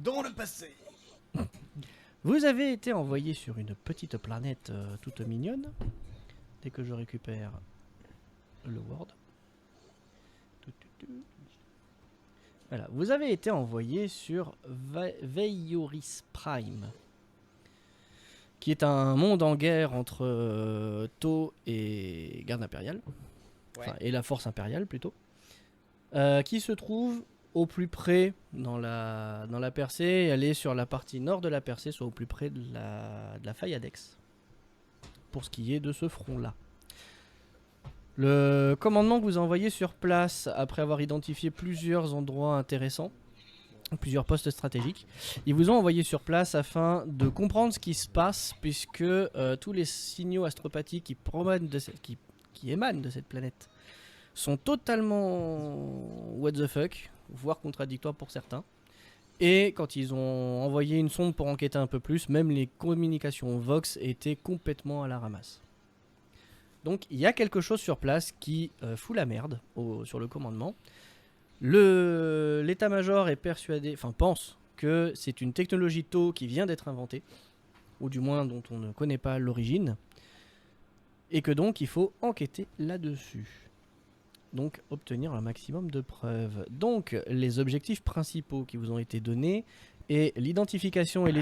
dans le passé. Vous avez été envoyé sur une petite planète toute mignonne. Dès que je récupère le Word. Voilà, vous avez été envoyé sur Veioris Prime, qui est un monde en guerre entre Tau et Garde Impériale, enfin, et la Force Impériale plutôt, qui se trouve au plus près dans la percée. Elle est sur la partie nord de la percée, soit au plus près de la faille Adex, pour ce qui est de ce front-là. Le commandement vous a envoyé sur place après avoir identifié plusieurs endroits intéressants, plusieurs postes stratégiques. Ils vous ont envoyé sur place afin de comprendre ce qui se passe, puisque tous les signaux astropathiques qui émanent de cette planète sont totalement what the fuck, voire contradictoires pour certains. Et quand ils ont envoyé une sonde pour enquêter un peu plus, même les communications Vox étaient complètement à la ramasse. Donc il y a quelque chose sur place qui fout la merde sur le commandement. L'état-major est persuadé, enfin pense que c'est une technologie Tau qui vient d'être inventée, ou du moins dont on ne connaît pas l'origine, et que donc il faut enquêter là-dessus. Donc obtenir un maximum de preuves. Donc les objectifs principaux qui vous ont été donnés est l'identification et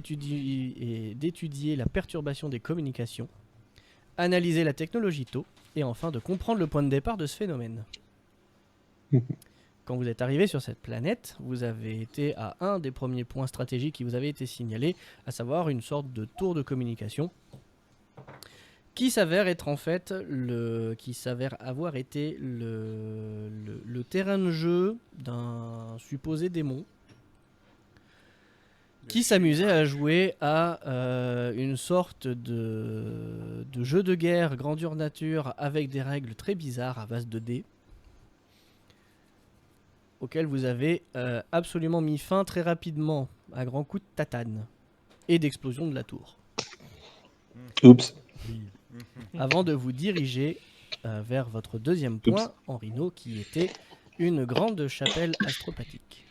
d'étudier la perturbation des communications, analyser la technologie Tau, et enfin de comprendre le point de départ de ce phénomène. Quand vous êtes arrivé sur cette planète, vous avez été à un des premiers points stratégiques qui vous avait été signalé, à savoir une sorte de tour de communication qui s'avère être en fait avoir été le terrain de jeu d'un supposé démon qui s'amusait à jouer à une sorte de jeu de guerre grandeur nature avec des règles très bizarres à base de dés, auquel vous avez absolument mis fin très rapidement à grands coups de tatane et d'explosion de la tour. Oups. Avant de vous diriger vers votre deuxième point en Rhino, qui était une grande chapelle astropathique.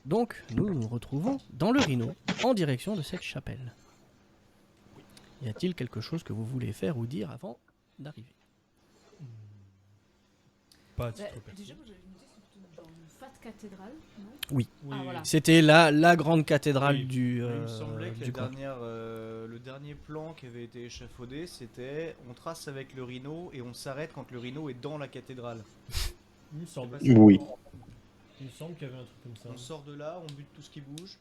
Donc, nous nous retrouvons dans le Rhino, en direction de cette chapelle. Y a-t-il quelque chose que vous voulez faire ou dire avant d'arriver ? Pas à titre personnel. Déjà, moi j'avais noté c'était genre une fat cathédrale, non? Oui. Ah, voilà. C'était la grande cathédrale Oui. du Il me semblait que du camp. le dernier plan qui avait été échafaudé, c'était on trace avec le Rhino et on s'arrête quand le Rhino est dans la cathédrale. Il me semble. Oui. Il me semble qu'il y avait un truc comme ça. On sort de là, on bute tout ce qui bouge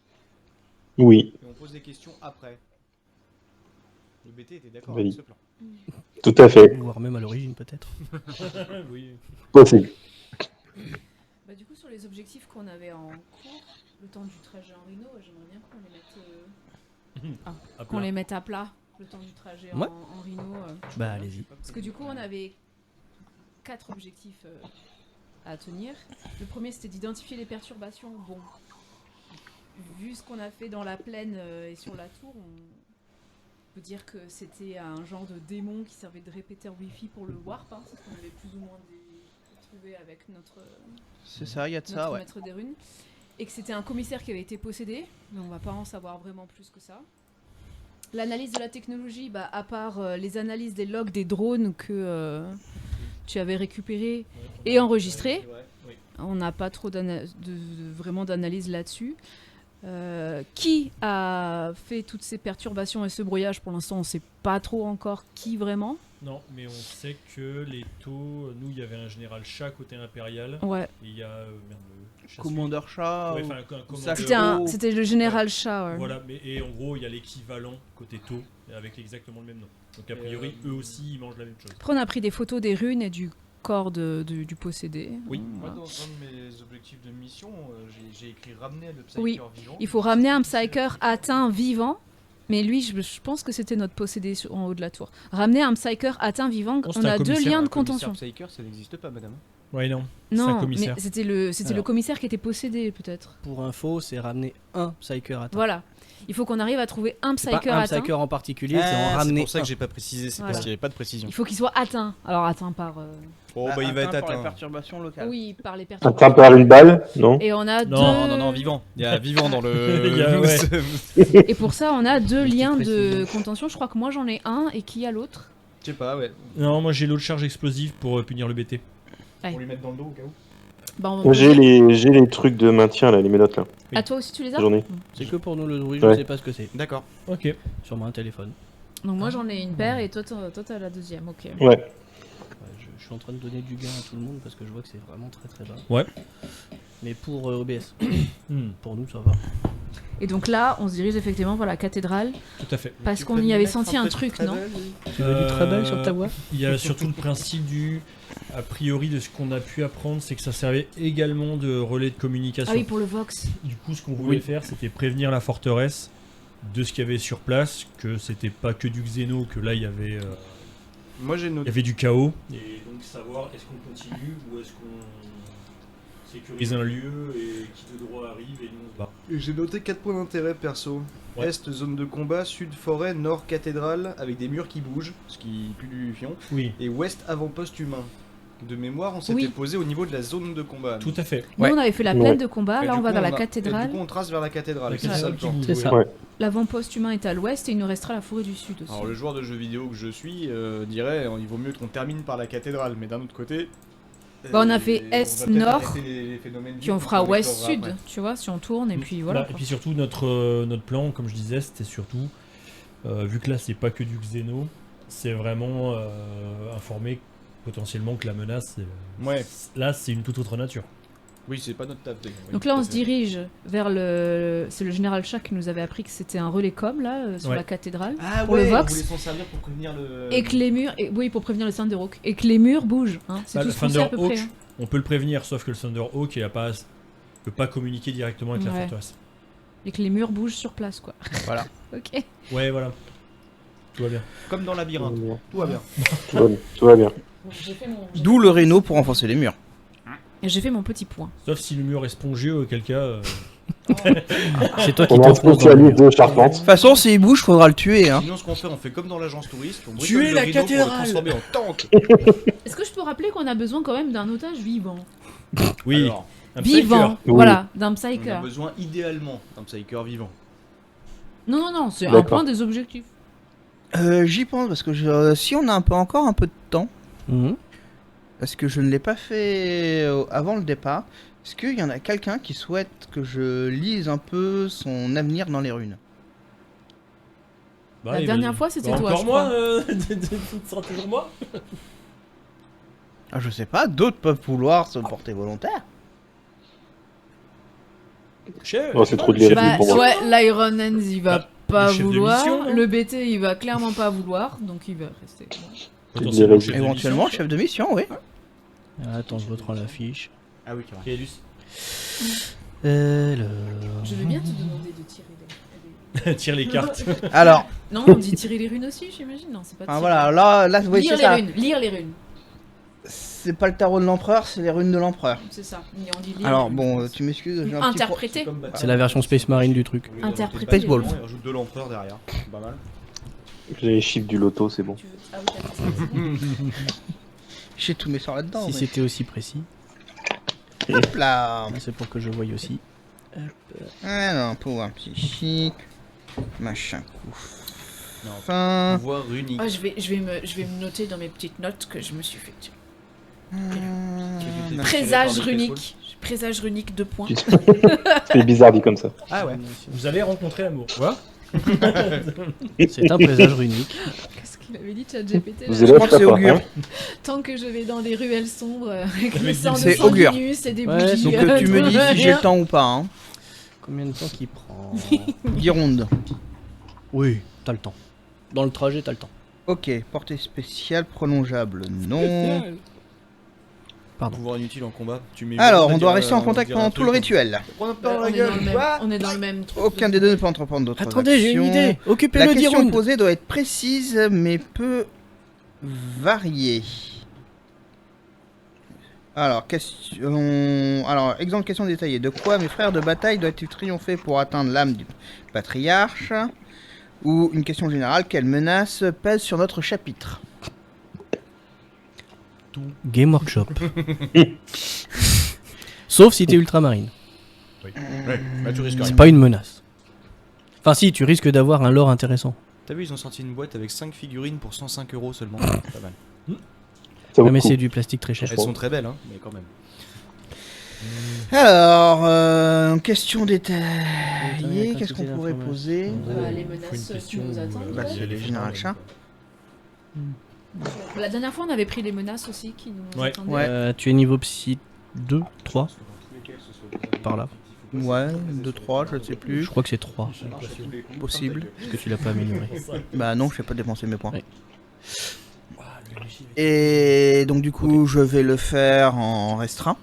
Oui, et on pose des questions après. Le BT était d'accord Oui. avec ce plan. tout à fait. Voire même à l'origine peut-être. Oui. Possible. Bah, du coup, sur les objectifs qu'on avait en cours, le temps du trajet en Rhino, j'aimerais bien qu'on les mette, À qu'on plat. les mette à plat, le temps du trajet Ouais. en Rhino. Bah allez-y. Parce que du coup, on avait 4 objectifs à tenir. Le premier, c'était d'identifier les perturbations. Bon, vu ce qu'on a fait dans la plaine et sur la tour, on peut dire que c'était un genre de démon qui servait de répéteur Wi-Fi pour le warp. Hein, c'est ce qu'on avait plus ou moins trouvé avec notre C'est ça, il y a de ça, ouais. maître des runes. Et que c'était un commissaire qui avait été possédé, mais on va pas en savoir vraiment plus que ça. L'analyse de la technologie, bah, à part les analyses des logs des drones que tu avais récupérés et enregistrés, on n'a pas trop vraiment d'analyse là-dessus. Qui a fait toutes ces perturbations et ce brouillage, pour l'instant on sait pas trop encore qui vraiment. Non, mais on sait que les taux, nous il y avait un général chat côté impérial. Ouais. Et il y a Commandeur chat. Ouais, ou- enfin, un commandeur. Sachot. C'était le général chat. Ouais. Voilà, et en gros il y a l'équivalent côté taux avec exactement le même nom. Donc a priori eux aussi ils mangent la même chose. Après on a pris des photos des runes et du corps du possédé. Oui. Moi, Voilà. dans un de mes objectifs de mission, j'ai écrit ramener le Psyker Oui. vivant. Il faut ramener un Psyker atteint vivant. Mais lui, je pense que c'était notre possédé en haut de la tour. Ramener un Psyker atteint vivant, Oh, c'est on un a 2 commissaire, liens de Un commissaire contention. Psyker, ça n'existe pas, madame. Ouais non. C'est un Non, mais commissaire. c'était le Alors. commissaire qui était possédé, peut-être. Pour info, c'est ramener un Psyker à temps. Voilà. Il faut qu'on arrive à trouver un C'est pas Psyker un atteint. Psyker en particulier, c'est en Ah, c'est ramener pour ça un. que j'ai pas précisé, c'est Voilà. parce qu'il n'y avait pas de précision. Il faut qu'il soit atteint. Alors atteint par. Oh bah il va être Par les atteint. perturbations locales. Oui, par les Un perturbations. teint par une balle, non? Et on a Non, deux. Non, vivant. Il y a vivant dans le. Il y a- ouais. Et pour ça, on a deux liens de précision. contention. Je crois que moi j'en ai un et qui a l'autre. Je sais pas, ouais. Non, moi j'ai l'autre charge explosive pour punir le BT. Pour lui mettre dans le dos au cas où. Bah, on va- Moi, j'ai les trucs de maintien là, les menottes là. À toi aussi, tu les as J'en ai. C'est que pour nous le druide, je Ouais. sais pas ce que c'est. D'accord. Ok. Sûrement un téléphone. Donc moi j'en ai une paire et toi t'as la deuxième. Ok. Ouais. Ouais, je suis en train de donner du gain à tout le monde parce que je vois que c'est vraiment très très bas. Ouais. Mais pour OBS, Hmm, pour nous ça va. Et donc là, on se dirige effectivement vers la cathédrale tout à fait. parce qu'on y avait senti un truc, non? Tu veux du treble sur ta voix? Il y a surtout le principe du. A priori, de ce qu'on a pu apprendre, c'est que ça servait également de relais de communication. Ah oui, pour le Vox. Du coup, ce qu'on voulait faire, c'était prévenir la forteresse de ce qu'il y avait sur place, que c'était pas que du xéno, que là il y avait, Moi j'ai il y noté. avait du chaos. Et donc savoir est-ce qu'on continue ou est-ce qu'on sécurise un lieu et qui de droit arrive et nous on se bat. J'ai noté 4 points d'intérêt perso. Ouais. Est, zone de combat, sud, forêt, nord, cathédrale, avec des murs qui bougent, ce qui pue du fion. Oui, Et ouest, avant-poste humain. De mémoire, on s'était Oui. posé au niveau de la zone de combat. tout à fait. Nous Ouais. on avait fait la Ouais. plaine de combat, Et là du on va coup, vers la et cathédrale. du coup, on trace vers la cathédrale. La C'est ça le cathédrale plan. qui C'est bouge, ça. Ouais. L'avant-poste humain est à l'ouest et il nous restera la forêt du sud aussi. Alors le joueur de jeux vidéo que je suis dirait il vaut mieux qu'on termine par la cathédrale, mais d'un autre côté... Bah, on a fait va est, peut-être nord, arrêter les phénomènes Puis on vides, fera qu'on explorera ouest-sud, après. tu vois, si on tourne et puis voilà. Bah, et puis surtout notre plan, comme je disais, c'était surtout vu que là c'est pas que du xéno, c'est vraiment informer potentiellement que la menace, Ouais. là c'est une toute autre nature. Oui, c'est pas notre table. Donc là on se dirige vers le... C'est le général Chat qui nous avait appris que c'était un relais com là, sur Ouais. la cathédrale. Ah Pour le ouais, Vox. on voulait s'en servir pour prévenir le... Et que les murs... Oui, pour prévenir le Thunderhawk. Et que les murs bougent, hein. C'est Bah, tout le ce qu'on sait à peu Thunderhawk, près. hein. On peut le prévenir, sauf que le Thunderhawk il peut pas communiquer directement avec la Ouais. forteresse. Et que les murs bougent sur place quoi. Voilà. Ok. Ouais, voilà. Tout va bien. Comme dans Labyrinthe. Tout va bien. Tout va bien. D'où le réno pour renforcer les murs. Et j'ai fait mon petit point. Sauf si le mur est spongieux, auquel cas. C'est toi qui On a un t'enfonces dans le spécialiste mur. de charpente. De toute façon, s'il bouge, faudra le tuer. Hein. Sinon, ce qu'on fait, on fait comme dans l'agence touriste. On Tuer bricole la le rideau pour le cathédrale. transformer en tank. Est-ce que je peux rappeler qu'on a besoin quand même d'un otage vivant? Oui, Alors, un Vivant, psyker. Oui. voilà, d'un on a psyker. besoin idéalement d'un psyker vivant. Non, c'est un D'accord. point des objectifs. J'y pense parce que si on a encore un peu de temps, Mhm. parce que je ne l'ai pas fait avant le départ, est-ce qu'il y en a quelqu'un qui souhaite que je lise un peu son avenir dans les runes? Bah, La il dernière va- fois, c'était Bah, toi, encore je moi crois. Ce sera toujours moi. Ah, je sais pas, d'autres peuvent vouloir se porter volontaire. Chef, Oh, c'est trop de l'irréalité Bah pour moi. ouais, l'Iron Hands il va Bah, pas le chef de vouloir, mission, non le BT il va clairement pas vouloir, donc il va rester. potentiellement chef de Éventuellement, mission, chef de mission, oui. Attends, je reprends l'affiche. Ah oui, carrément. Kaelus. Alors... Je vais bien te demander de tirer les... Tire les cartes. Alors, Non, on dit tirer les runes aussi, j'imagine. Non, c'est pas enfin, tirer. voilà, là, vous voyez, Lire c'est les ça. runes, lire les runes. C'est pas le tarot de l'empereur, c'est les runes de l'empereur. C'est ça. Mais on dit lire Alors, les runes, bon, je pense. tu m'excuses, j'ai un petit Interpréter. Comme Batman. C'est la version Space Marine du truc. Au lieu de rajouter Interpréter Spaceball. Batman, il rajoute de l'empereur derrière. Pas mal. J'ai les chiffres du loto, c'est bon. Tu veux... Ah oui, t'as fait ça. J'ai tous mes sorts là-dedans. Si mais- c'était aussi précis, Hop là. c'est pour que je voie aussi. Alors, pouvoir psychique, machin coup. Non. Fin. Pouvoir runique. Ah, je vais me noter dans mes petites notes que je me suis fait. Présage Présage runique. Présage runique 2 points. C'est bizarre dit comme ça. Ah ouais. Vous allez rencontrer l'amour. Quoi? C'est un présage runique. Qu'est-ce qu'il avait dit, ChatGPT Vous là élèves, crois que ça c'est pas, augure. hein. Tant que je vais dans des ruelles sombres avec le Avec sang de c'est augure. Sanguinus et des Ouais, bougies. Donc tu me dis si j'ai le temps ou pas. Hein. Combien de temps qu'il prend? Guironde. Oui, t'as le temps. Dans le trajet, t'as le temps. Ok, portée spéciale, prolongeable, non. Pardon. Pouvoir inutile en combat. Tu mets Alors, dire, on doit rester en on contact dirait un pendant tout truc, le rituel. Prends un peu Ouais, dans on, la est dans gueule. le même, Quoi on est dans le même truc. Aucun des deux ne peut entreprendre d'autres Attendez, j'ai une actions. idée. La Occupez-le question d'Iround. posée doit être précise mais peu variée. Alors, exemple question détaillée. De quoi mes frères de bataille doivent-ils triompher pour atteindre l'âme du patriarche? Ou une question générale, quelle menace pèse sur notre chapitre? Game Workshop. Sauf si t'es ultramarine. Ouais, bah, tu risques rien. C'est pas une menace. Enfin si, tu risques d'avoir un lore intéressant. T'as vu, ils ont sorti une boîte avec 5 figurines pour 105 € seulement. Pas mal. Ça vaut Ouais, mais le coup. c'est du plastique très cher. Elles sont très belles, hein, mais quand même. Alors, question détaillée, qu'est-ce qu'on pourrait poser? Les Faut une menaces question, qui nous attendent. Bah, c'est les général chat. La dernière fois, on avait pris les menaces aussi qui nous Ouais. attendaient. Ouais. Tu es niveau psy 2, 3 par là. Ouais, 2, 3, je ne sais plus. Je crois que c'est 3. Possible. Parce que tu l'as pas amélioré. Bah non, je vais pas dépenser mes points. Ouais. Et donc du coup, je vais le faire en restreint.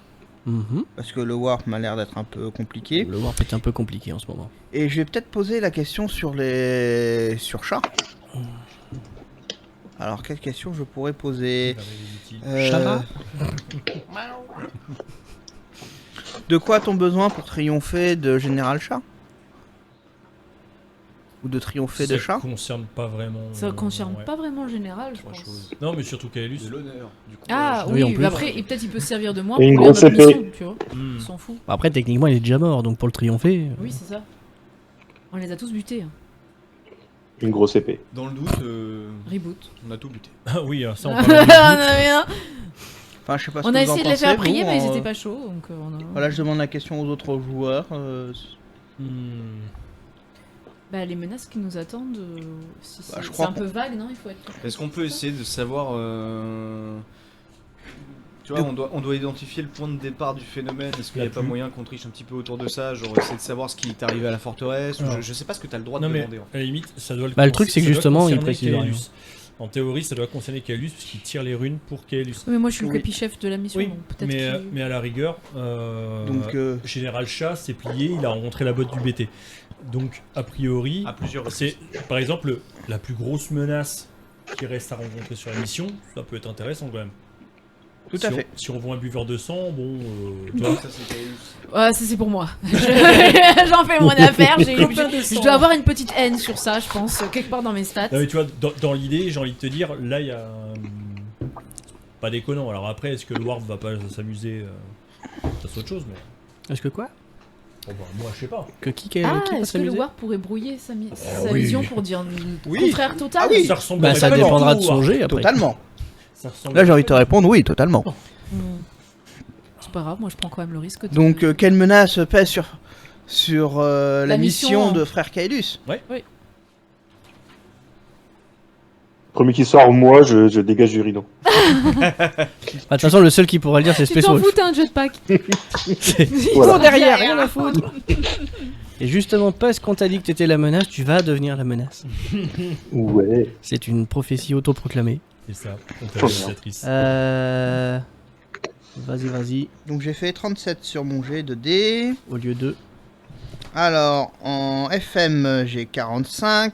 Mhm. Parce que le warp m'a l'air d'être un peu compliqué. Le warp est un peu compliqué en ce moment. Et je vais peut-être poser la question sur les... sur chat. Alors, quelle question je pourrais poser? Chama De quoi a-t-on besoin pour triompher de Général Chat? Ou de triompher de chat? Ça concerne pas vraiment. Ça concerne ouais. pas vraiment le général, je Trois pense. choses. Non, mais surtout Kaelus. De l'honneur, du coup. Ah Oui, oui, en mais plus. après, et peut-être il peut se servir de moi Et une pour lire grosse notre épée. mission, tu vois. Hmm. On s'en fout. Après, techniquement, il est déjà mort, donc pour le triompher. Oui, c'est ça. On les a tous butés. hein. Une grosse épée. Dans le doute, Reboot. on a tout buté. Ah oui, ça on on parle. avait un. Enfin, je sais pas ce On que a vous en essayé de les pensez, faire prier, vous, mais ils en- étaient pas chauds. Donc on a... Voilà, je demande la question aux autres joueurs. Bah, les menaces qui nous attendent, Bah, je c'est crois un peu vague, non? Il faut être. Est-ce qu'on peut essayer de savoir... Tu vois, on doit identifier le point de départ du phénomène. Est-ce qu'il n'y a La pas pluie. moyen qu'on triche un petit peu autour de ça? Genre essayer de savoir ce qui est arrivé à la forteresse ou Alors. je sais pas ce que tu as le droit Non, de mais demander. En fait. à la limite, ça doit le Bah, le truc, c'est que ça doit justement, il concerner précise rien. Kaelus. En théorie, ça doit concerner Kaelus, parce qu'il tire les runes pour Kaelus. Oui, mais moi je suis le Oui. copie-chef de la mission, Oui, donc peut-être qu'il- mais à la rigueur, Donc, Général Chat s'est plié, il a rencontré la botte du BT. Donc, a priori, À plusieurs c'est par exemple la plus grosse menace qui reste à rencontrer sur la mission, ça peut être intéressant quand même. Tout Si à on- fait. Si on voit un buveur de sang, bon, tu vois. Ça, c'est Kaelus. Ouais, ça c'est pour moi. J'en fais mon affaire. Je dois avoir une petite haine sur ça, je pense, quelque part dans mes stats. Non, mais tu vois, dans l'idée, j'ai envie de te dire, là, il y a. Pas déconnant. Alors après, est-ce que le Warp va pas s'amuser Ça, c'est autre chose, mais. Est-ce que quoi Bon, bah, moi, je sais pas. Que qui Ah, va est-ce que le s'amuser War pourrait brouiller sa oui. vision pour dire le Oui. contraire total? Ah oui. Ça ressemble Bah, ça Totalement. dépendra de son jet après. Totalement. Ça ressemble Là, j'ai envie de te répondre oui, totalement. Hmm. C'est pas grave, moi je prends quand même le risque de... Donc, quelle menace pèse sur la La mission mission, de Frère Kaelus? Premier qui sort, moi, je dégage du rideau. Ah, de toute façon, le seul qui pourra le dire, c'est Tu Space t'en Wolf. fous, t'as un jetpack. Voilà. derrière, rien à foutre. Et justement, parce qu'on t'a dit que t'étais la menace, tu vas devenir la menace. Ouais. C'est une prophétie autoproclamée. C'est ça, réalisatrice. Vas-y, Donc, j'ai fait 37 sur mon jet de dés. au lieu de... Alors, en FM, j'ai 45.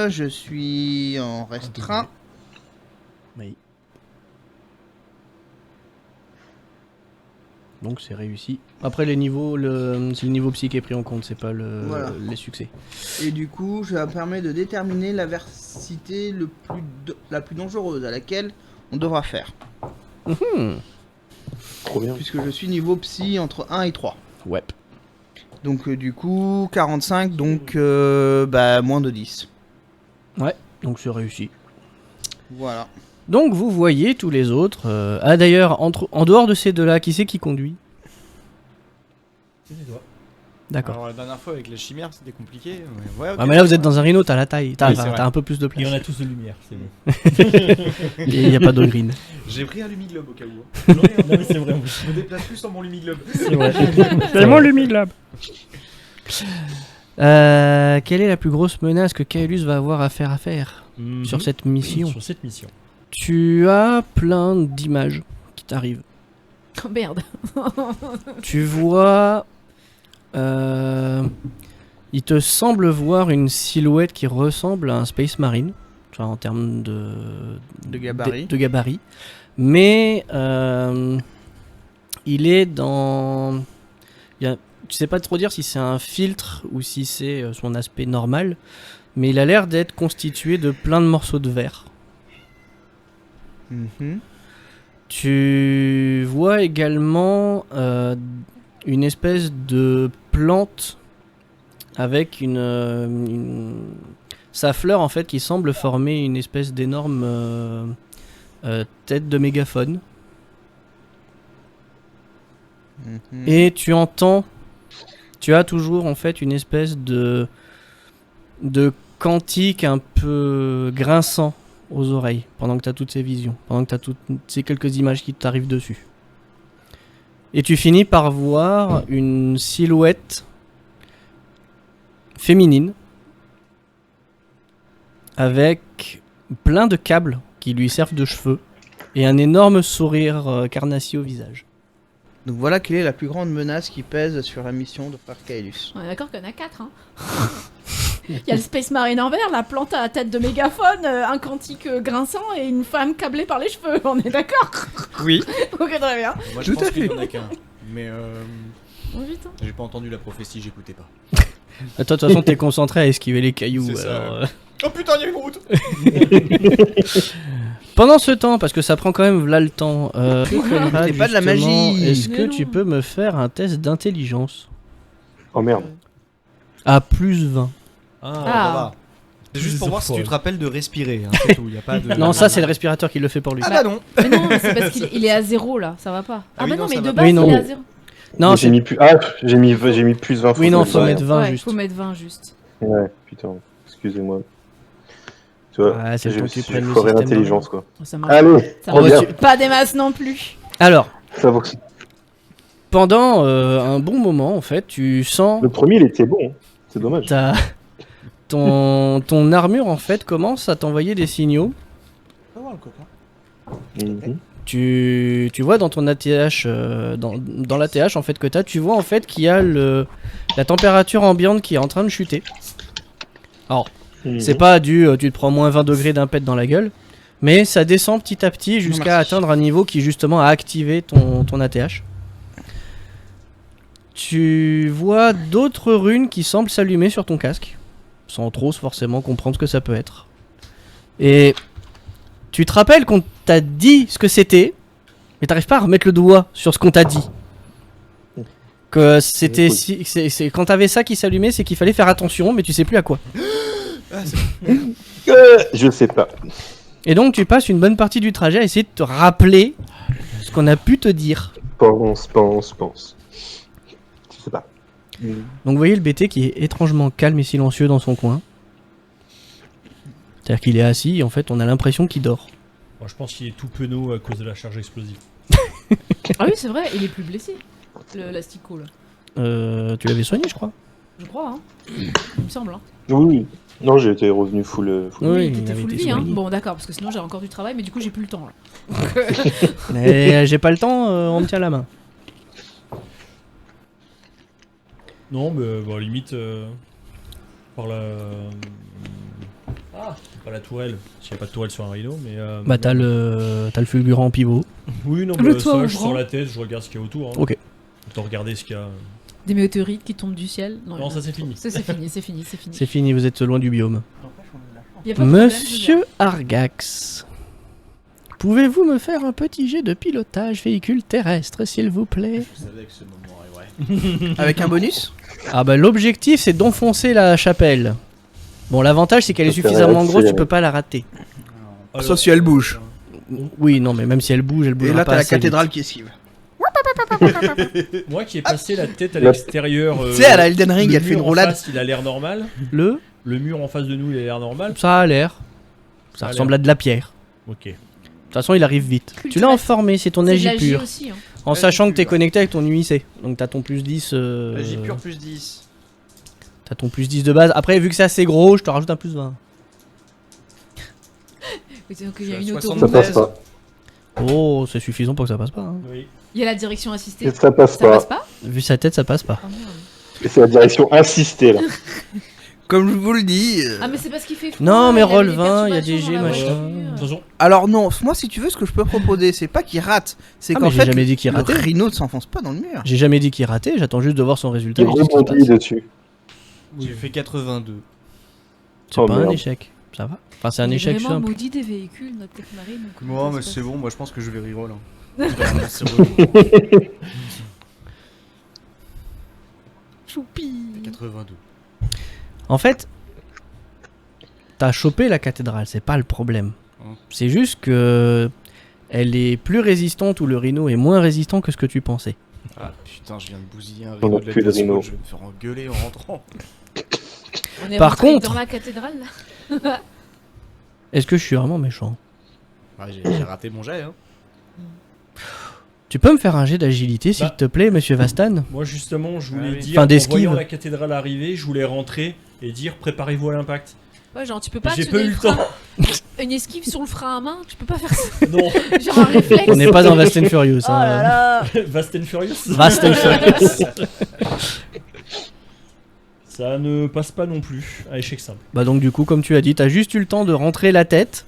Je suis en restreint. Oui. Donc c'est réussi. Après les niveaux, c'est le niveau psy qui est pris en compte, c'est pas Voilà. les succès. Et du coup, ça permet de déterminer l'aversité la plus dangereuse à laquelle on devra faire. Trop bien. Puisque je suis niveau psy entre 1 et 3. Ouais. Donc du coup, 45, donc moins de 10. Donc c'est réussi. Voilà. Donc vous voyez tous les autres. Ah d'ailleurs, en dehors de ces deux-là, qui c'est qui conduit? D'accord. Alors la dernière fois avec les chimères c'était compliqué. Ouais, ok. Ah mais là vous êtes dans un rhino, t'as la taille, t'as Oui, c'est vrai. t'as un peu plus de Et on place. a tous de lumière, c'est bon. Il n'y a pas d'eau green. J'ai pris un lumiglobe au cas où. hein. Non, mais c'est vrai. Je me déplace plus sans mon lumiglobe. C'est vrai. C'est mon lumiglobe. Quelle est la plus grosse menace que Kaelus va avoir à faire Mhm. sur cette mission? Sur cette mission. Tu as plein d'images qui t'arrivent. Oh merde. Tu vois... il te semble voir une silhouette qui ressemble à un Space Marine, tu vois, en termes de De gabarit. de gabarit. Mais Il est dans... Tu sais pas trop dire si c'est un filtre ou si c'est son aspect normal, mais il a l'air d'être constitué de plein de morceaux de verre. Mhm. Tu vois également une espèce de plante avec sa fleur en fait qui semble former une espèce d'énorme tête de mégaphone. Mhm. Et tu as toujours en fait une espèce de cantique un peu grinçant aux oreilles pendant que tu as toutes ces visions, pendant que tu as toutes ces quelques images qui t'arrivent dessus. Et tu finis par voir une silhouette féminine avec plein de câbles qui lui servent de cheveux et un énorme sourire carnassier au visage. Donc voilà quelle est la plus grande menace qui pèse sur la mission de Frère Kaelus. On est d'accord qu'il y en a 4, hein. Il y a le Space Marine en verre, la plante à tête de mégaphone, un cantique grinçant et une femme câblée par les cheveux. On est d'accord? Oui. Ok, très bien. Moi je Tout à pense qu'il fait. y en a qu'un. Mais Bon, vite, hein. j'ai pas entendu la prophétie, j'écoutais pas. Toi, de toute façon, t'es concentré à esquiver les cailloux. C'est ça, alors, ouais. Oh putain, il y a une route. Pendant ce temps, parce que ça prend quand même là le temps, C'est pas de la justement, magie. est-ce que Mais tu non. peux me faire un test d'intelligence Oh merde. à plus 20? Ah, Ah. ça va. C'est juste pour voir si tu te rappelles de respirer, hein, c'est tout. Y a pas de... Non, ça c'est le respirateur qui le fait pour lui. Ah bah non. Mais non, c'est parce qu'il est à 0 là, ça va pas. Ah, oui, bah non, non, mais ça de va base pas. Oui, il non. est à 0. Non, Mais j'ai mis plus. J'ai mis plus 20. Oui, non, que faut ça. mettre 20 Ouais, juste. faut mettre 20 juste. Ouais, putain. Excusez-moi. Tu vois, Ouais, c'est le temps que tu prennes le foiré système l'intelligence quoi. Ça marche. Allez, Ça Oh, marche. bah, reviens. Pas des masses non plus. Alors, Ça vaut- pendant un bon moment, en fait, tu sens Le premier il était bon. Hein. C'est dommage. ton armure en fait commence à t'envoyer des signaux. Mhm. Tu vois dans ton ATH, dans l'ATH en fait que t'as, tu vois en fait qu'il y a la température ambiante qui est en train de chuter. Mhm. C'est pas tu te prends moins 20 degrés d'impète dans la gueule, mais ça descend petit à petit jusqu'à merci. atteindre un niveau qui justement a activé ton ATH. Tu vois d'autres runes qui semblent s'allumer sur ton casque, sans trop forcément comprendre ce que ça peut être. Et tu te rappelles qu'on t'a dit ce que c'était, mais t'arrives pas à remettre le doigt sur ce qu'on t'a dit. Que c'était c'est quand t'avais ça qui s'allumait, c'est qu'il fallait faire attention, mais tu sais plus à quoi. Je sais pas. Et donc tu passes une bonne partie du trajet à essayer de te rappeler ce qu'on a pu te dire. Pense. Je sais pas. Donc vous voyez le BT qui est étrangement calme et silencieux dans son coin. C'est-à-dire qu'il est assis et en fait on a l'impression qu'il dort. Moi, je pense qu'il est tout penaud à cause de la charge explosive. Ah oui, c'est vrai, il est plus blessé. L'asticot là. Tu l'avais soigné je crois. Je crois, hein. Il me semble, hein. Oui. Non, j'ai été revenu full. Oui, il t'étais avait full été vie, hein. soigné. Bon, d'accord, parce que sinon j'ai encore du travail, mais du coup j'ai plus le temps là. Mais j'ai pas le temps, on me tient la main. Non, mais bon, limite, par la. Pas la tourelle, s'il n'y a pas de tourelle sur un rhino, mais. Bah t'as le fulgurant en pivot. Oui, non, Le mais toit ça, je ouvrant. sors la tête, je regarde ce qu'il y a autour. Hein. Ok. Autant regarder ce qu'il y a. Des météorites qui tombent du ciel. Non, ça c'est fini. C'est fini. C'est fini, vous êtes loin du biome. Y a pas de problème, Monsieur Argax, pouvez-vous me faire un petit jet de pilotage véhicule terrestre, s'il vous plaît? Je savais que ce moment arriverait. Avec un bonus? Ah bah l'objectif c'est d'enfoncer la chapelle. Bon l'avantage c'est qu'elle est Ça serait suffisamment grosse, tu accéléré. peux pas la rater. Alors, Sauf si elle bouge. Oui non mais même si elle bouge, elle Et bougera là pas t'as la assez vite. cathédrale qui esquive. Moi qui ai passé la tête à Oh. l'extérieur. Tu sais, à la Elden Ring, le elle fait une mur en roulade. face, il a l'air normal. Le Le mur en face de nous, il a l'air normal. Ça a l'air. Ça a ressemble l'air. à de la pierre. Ok. De toute façon il arrive vite. Tu l'as Culturel. informé, c'est ton C'est de agi la J pur. aussi, hein. En Agi sachant que pur, t'es ouais. connecté avec ton UIC. Donc t'as ton plus 10. J'ai pur plus 10. T'as ton plus 10 de base. Après vu que c'est assez gros, je te rajoute un plus 20. Mais c'est qu'il y a Je suis une à Ça autoroute. passe pas. Oh c'est suffisant pour que ça passe pas. Hein. Oui. Il y a la direction assistée. Ça passe Ça passe pas. pas? Vu sa tête ça passe pas. Oh, merde. Et c'est la direction insistée là. Comme je vous le dis. Ah, mais c'est parce qu'il fait froid. Non, mais il avait roll des 20, il y a perturbations des G, dans la machin. voiture. De toute façon, Alors non, moi si tu veux, ce que je peux proposer, c'est pas qu'il rate, c'est Ah, qu'en mais j'ai fait, jamais dit qu'il le ratait. Rhino ne s'enfonce pas dans le mur. J'ai jamais dit qu'il ratait, j'attends juste de voir son résultat. Il et je dis ce qui se rebondit passe. dessus. J'ai fait 82. C'est Oh, pas un merde. échec, ça va. Enfin, c'est un Il est échec vraiment simple. maudit des véhicules, notre Tech Marine. donc comment Moi, ça mais se c'est passe bon, moi je pense que je vais reroll. Hein. C'est relou. Choupi. 82. En fait, t'as chopé la cathédrale, c'est pas le problème. Hein. C'est juste que elle est plus résistante ou le Rhino est moins résistant que ce que tu pensais. Ah putain, je viens de bousiller un On Rhino a de la plus de Discord, Rhino. je vais me faire engueuler en rentrant. On est Par rentré contre- dans la cathédrale là. Est-ce que je suis vraiment méchant? Ouais, j'ai raté mon jet, hein. Tu peux me faire un jet d'agilité s'il Bah. te plaît, monsieur Vastan? moi justement, je voulais Ah oui. dire, Fin en d'esquive. voyant la cathédrale arriver, je voulais rentrer et dire préparez-vous à l'impact. Ouais, genre tu peux pas J'ai tirer pas eu le le frein. temps. Une esquive sur le frein à main, tu peux pas faire ça. Non, Genre un réflexe. On n'est pas dans Fast and Furious. Oh hein. là là. Fast and Furious. Fast and Furious. Ça ne passe pas non plus. Un échec simple. Bah donc du coup, comme tu as dit, t'as juste eu le temps de rentrer la tête.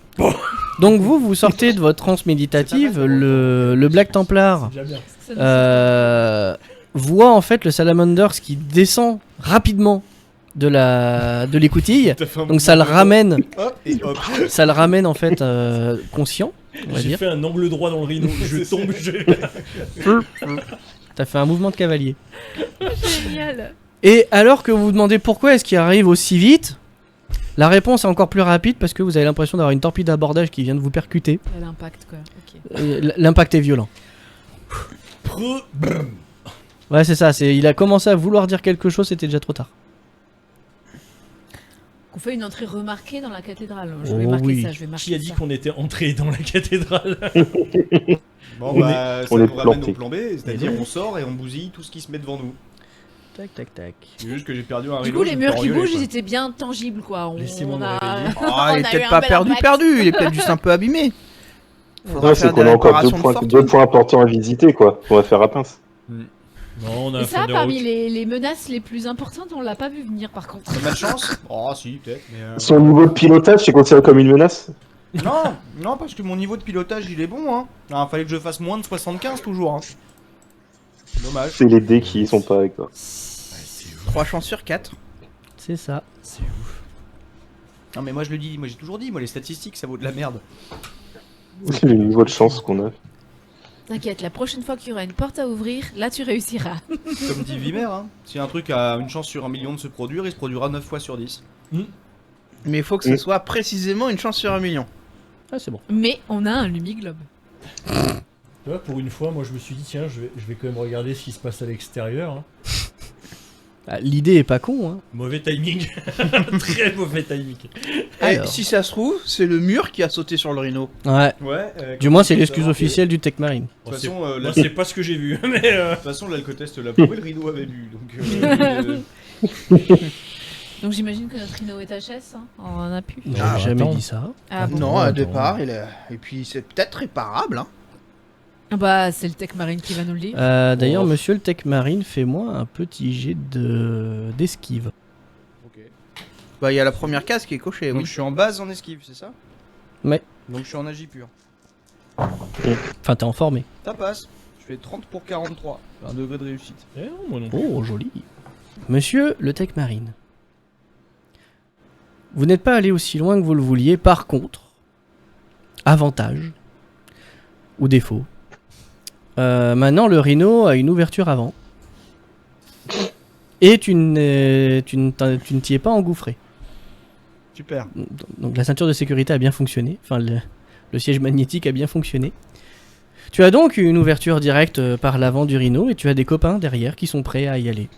Donc vous sortez de votre transe méditative, le Black Templar C'est déjà bien. Ça nous- voit en fait le Salamanders qui descend rapidement de l'écoutille. T'as fait un Donc ça le mouvement de ramène, hop et hop. ça le ramène en fait conscient, on va J'ai dire. fait un angle droit dans le rhino. Je tombe. T'as fait un mouvement de cavalier. Génial. Et alors que vous vous demandez pourquoi est-ce qu'il arrive aussi vite, la réponse est encore plus rapide parce que vous avez l'impression d'avoir une torpille d'abordage qui vient de vous percuter. L'impact quoi. Ok. L'impact est violent. Ouais, c'est ça. Il a commencé à vouloir dire quelque chose, c'était déjà trop tard. On fait une entrée remarquée dans la cathédrale. Je Oh vais marquer oui. ça. Je vais marquer Qui a dit ça. qu'on était entré dans la cathédrale? Bon On bah, ça on est nous ramène planté. au plan B, c'est-à-dire on sort et on bousille tout ce qui se met devant nous. Tac, tac, tac. C'est juste que j'ai perdu un Du Rhino. coup, je les vais me murs faire qui engueuler, bougent, quoi. ils étaient bien tangibles quoi. Laissez-moi me a... réveiller. Oh, il On a est eu peut-être un pas bel perdu, impact. perdu, il est peut-être juste un peu abîmé. Faudra Ouais, faire c'est des qu'on a encore réparations de fortune. deux points importants à visiter, quoi. On va faire à pince. Non, on a Et un ça, Thunder parmi Hawk. les menaces les plus importantes, on l'a pas vu venir par contre. T'as pas de chance? Oh si, peut-être, mais... Son niveau de pilotage, c'est considéré comme une menace? Non, non, parce que mon niveau de pilotage, il est bon, hein. Alors, fallait que je fasse moins de 75 toujours, hein. Dommage. C'est les dés qui sont pas avec toi. 3 chances sur 4. C'est ça. C'est ouf. Non mais moi je le dis, moi j'ai toujours dit, moi les statistiques ça vaut de la merde. C'est le niveau de chance qu'on a. T'inquiète, la prochaine fois qu'il y aura une porte à ouvrir, là tu réussiras. Comme dit Vimer, hein. Si un truc a une chance sur 1 million de se produire, il se produira 9 fois sur 10. Mais il faut que ce soit précisément une chance sur 1 million. Ah, c'est bon. Mais on a un Lumiglobe. Tu vois, pour une fois, moi je me suis dit, tiens, je vais quand même regarder ce qui se passe à l'extérieur. Hein. Ah, l'idée est pas con, hein. Mauvais timing. Très mauvais timing. Alors. Et si ça se trouve, c'est le mur qui a sauté sur le Rhino. Ouais. Ouais. Du moins, c'est l'excuse officielle du Tech Marine. De Bon, toute c'est- façon, moi, c'est pas ce que j'ai vu, mais de toute façon, l'alcotest l'a prouvé, le Rhino avait bu, donc... Donc j'imagine que notre Rhino est HS, hein. On en a pu. J'ai Ah, jamais attends. dit ça. Ah bon. Non, à attends. départ, et puis c'est peut-être réparable. Hein. Bah c'est le Tech Marine qui va nous le dire. D'ailleurs, Oh. monsieur le Tech Marine, fais-moi un petit jet d'esquive. Ok. Bah, il y a la première case qui est cochée, Donc oui. je suis en base en esquive, c'est ça? Ouais. Donc je suis en agi pur. Enfin, t'es informé. Ça passe. Je fais 30 pour 43. Un degré de réussite. Eh non, moi non plus. Oh, joli. Monsieur le Tech Marine, vous n'êtes pas allé aussi loin que vous le vouliez. Par contre, avantage ou défaut, maintenant le Rhino a une ouverture avant et tu ne t'y es pas engouffré. Super. Donc la ceinture de sécurité a bien fonctionné. Enfin, le siège magnétique a bien fonctionné. Tu as donc une ouverture directe par l'avant du Rhino et tu as des copains derrière qui sont prêts à y aller.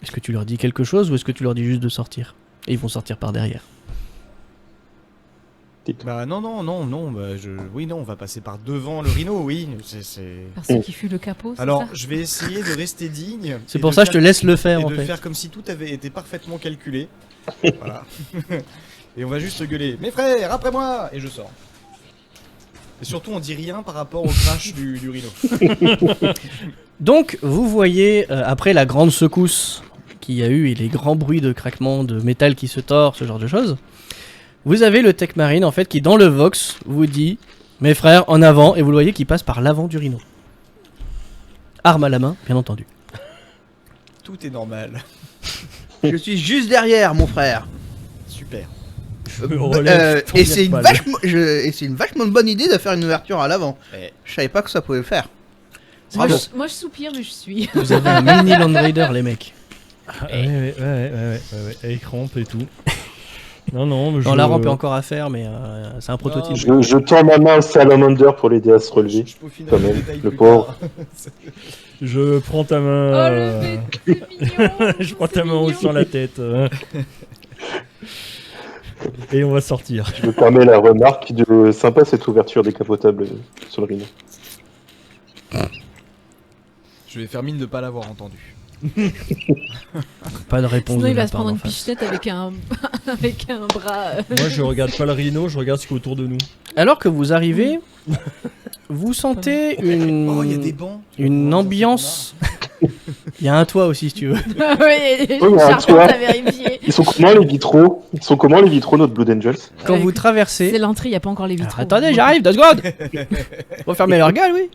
Est-ce que tu leur dis quelque chose ou est-ce que tu leur dis juste de sortir? Et ils vont sortir par derrière. Bah non, bah oui, non, on va passer par devant le Rhino, oui. C'est... Par ce qui fut le capot, c'est Alors, ça je vais essayer de rester digne. C'est et pour de ça que je te faire- laisse le faire et en de fait. faire comme si tout avait été parfaitement calculé. Voilà. Et on va juste gueuler. Mes frères, après moi! Et je sors. Et surtout, on dit rien par rapport au crash du Rhino. Donc vous voyez, après la grande secousse qu'il y a eu et les grands bruits de craquement de métal qui se tord, ce genre de choses, vous avez le Tech Marine en fait qui dans le Vox vous dit mes frères en avant et vous le voyez qui passe par l'avant du Rhino. Arme à la main, bien entendu. Tout est normal. Je suis juste derrière, mon frère. Super. Je me relève. Et c'est une, balle. une vachement bonne idée de faire une ouverture à l'avant. Eh. Je savais pas que ça pouvait le faire. Moi, Bravo. moi, je soupire, mais je suis. Vous avez un mini Land Raider les mecs. Ah, ouais, avec rampe et tout. Non, Non, la rampe est encore à faire mais c'est un prototype. Je tends ma main au Salamander pour l'aider à se relever. Je peaufinerai Quand les même, détails le plus pauvre. tard. Je prends ta Oh, main. le bébé, c'est mignon. Je prends c'est ta main mignon. sur la tête. Et on va sortir. Je me permets la remarque de sympa cette ouverture décapotable sur le Rhino. Je vais faire mine de pas l'avoir entendu. Pas de réponse Sinon, de il va la se part prendre d'en une face. pichenette avec un, avec un bras. Moi, je regarde pas le Rhino, je regarde ce qui est autour de nous. Alors que vous arrivez, vous sentez Oh, il y a des une, bancs. une ambiance. Il y a un toit aussi si tu veux. oui, il y a un charpente toit. à vérifier. Ils sont comment les vitraux? Ils sont comment les vitraux, notre Blood Angels? Quand Ouais, vous C'est traversez. l'entrée, il n'y a pas encore les vitraux. Attendez, j'arrive, 2 secondes. Faut fermer leur gueule, oui.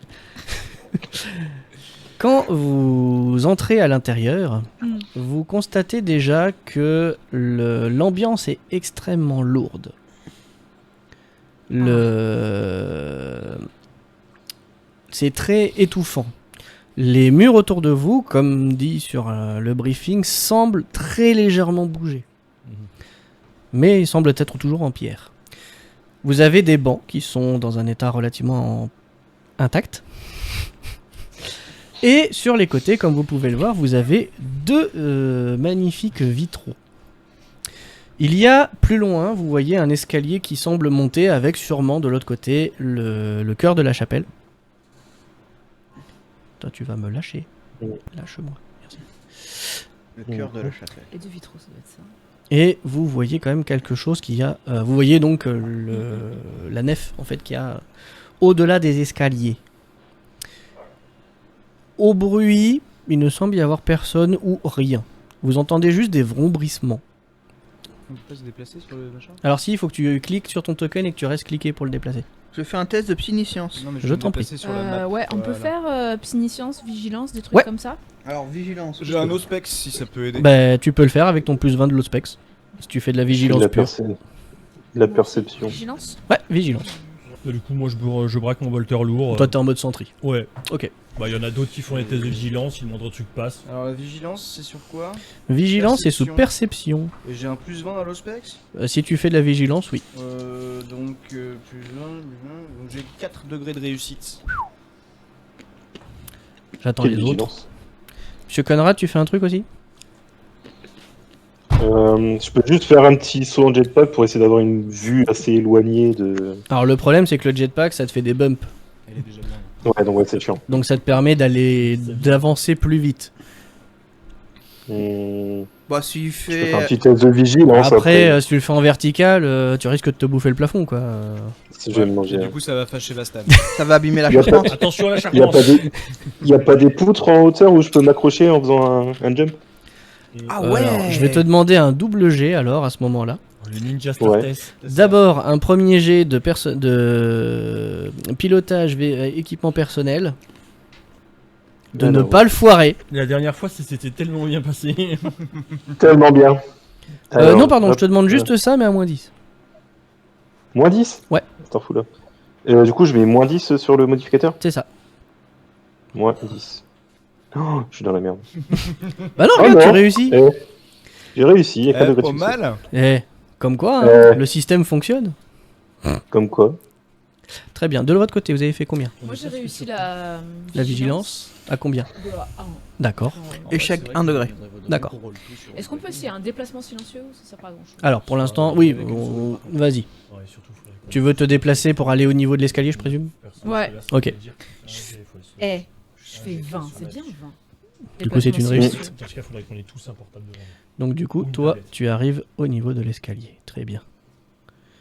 Quand vous entrez à l'intérieur, Mm. vous constatez déjà que l'ambiance est extrêmement lourde. C'est très étouffant. Les murs autour de vous, comme dit sur le briefing, semblent très légèrement bouger. Mais ils semblent être toujours en pierre. Vous avez des bancs qui sont dans un état relativement intact. Et sur les côtés, comme vous pouvez le voir, vous avez 2 magnifiques vitraux. Il y a plus loin, vous voyez un escalier qui semble monter avec sûrement de l'autre côté le cœur de la chapelle. Toi, tu vas me lâcher. Oui. Lâche-moi. Merci. Le cœur de la chapelle. Les 2 vitraux, ça doit être ça. Et vous voyez quand même quelque chose qui a. Vous voyez donc la nef en fait qui a au-delà des escaliers. Au bruit, il ne semble y avoir personne ou rien. Vous entendez juste des vrombissements. On peut pas se déplacer sur le machin? Alors si, il faut que tu cliques sur ton token et que tu restes cliqué pour le déplacer. Je fais un test de psyniscience. Non, mais Je vais me t'en prie. déplacer sur la map. Ouais, on peut Voilà. faire psyniscience, vigilance, des trucs Ouais. comme ça. Alors, vigilance. J'ai un Ospex si ça peut aider. Bah, tu peux le faire avec ton plus 20 de l'Ospex. Si tu fais de la vigilance la, pure. la perception. Vigilance. Ouais, vigilance. Et du coup, moi, je braque mon bolter lourd. Toi, t'es en mode sentry. Ouais. Ok. Bah, il y en a d'autres qui font les tests de vigilance, si le moindre truc passe. Alors la vigilance, c'est sur quoi? Vigilance et sous Perception. perception. Et j'ai un plus 20 à l'Ospex? Si tu fais de la vigilance, oui. Donc plus 20, donc j'ai 4 degrés de réussite. J'attends Quelle les autres. vigilance. Monsieur Conrad, tu fais un truc aussi? Je peux juste faire un petit saut en jetpack pour essayer d'avoir une vue assez éloignée de. Alors le problème c'est que le jetpack ça te fait des bumps. Elle est déjà bien. Ouais, donc ouais, c'est chiant. Donc ça te permet d'avancer plus vite. Bah, s'il Je peux faire un fait. petit test de vigilance Après, si tu le fais en vertical, tu risques de te bouffer le plafond quoi. si je vais me Et manger. du coup ça va fâcher Vastan. Ça va abîmer la Il y a pas- charpente. Attention à la Il y a charpente. pas des poutres en hauteur où je peux m'accrocher en faisant un jump? Ah ouais. Alors, je vais te demander un double G alors à ce moment-là. Le Ninja Star Ouais. Test. D'abord un premier G de pilotage équipement personnel. De ne Alors, pas le foirer. La dernière fois, c'était tellement bien passé. Tellement bien. Alors, Non pardon, hop, je te demande juste ça mais à moins 10. Moins 10? Ouais. T'en fous là. Du coup, je mets moins 10 sur le modificateur? C'est ça. Moins 10. Oh, je suis dans la merde. Bah non, Oh regarde, tu non. réussis. J'ai réussi, il y a 4 degrés de Pas succès. mal. Eh, comme quoi, hein, Euh. le système fonctionne. Comme quoi. Très bien. De votre côté, vous avez fait combien? Moi, j'ai réussi la vigilance. À combien? De la 1. D'accord. Échec 1 degré. D'accord. Est-ce qu'on peut essayer un déplacement silencieux ou ça sert pas à grand chose? Alors, pour l'instant, oui, vas-y. Ouais, surtout, faudrait qu'on- Tu veux te déplacer pour aller au niveau de l'escalier, je présume? Ouais. Ok. Eh, je fais 20, c'est bien 20. Du coup, c'est une Déplacement réussite. silencieux. Dans ce cas, faudrait qu'on ait tous un portable devant nous. Donc, du coup, Ou une toi, tablette. tu arrives au niveau de l'escalier. Très bien.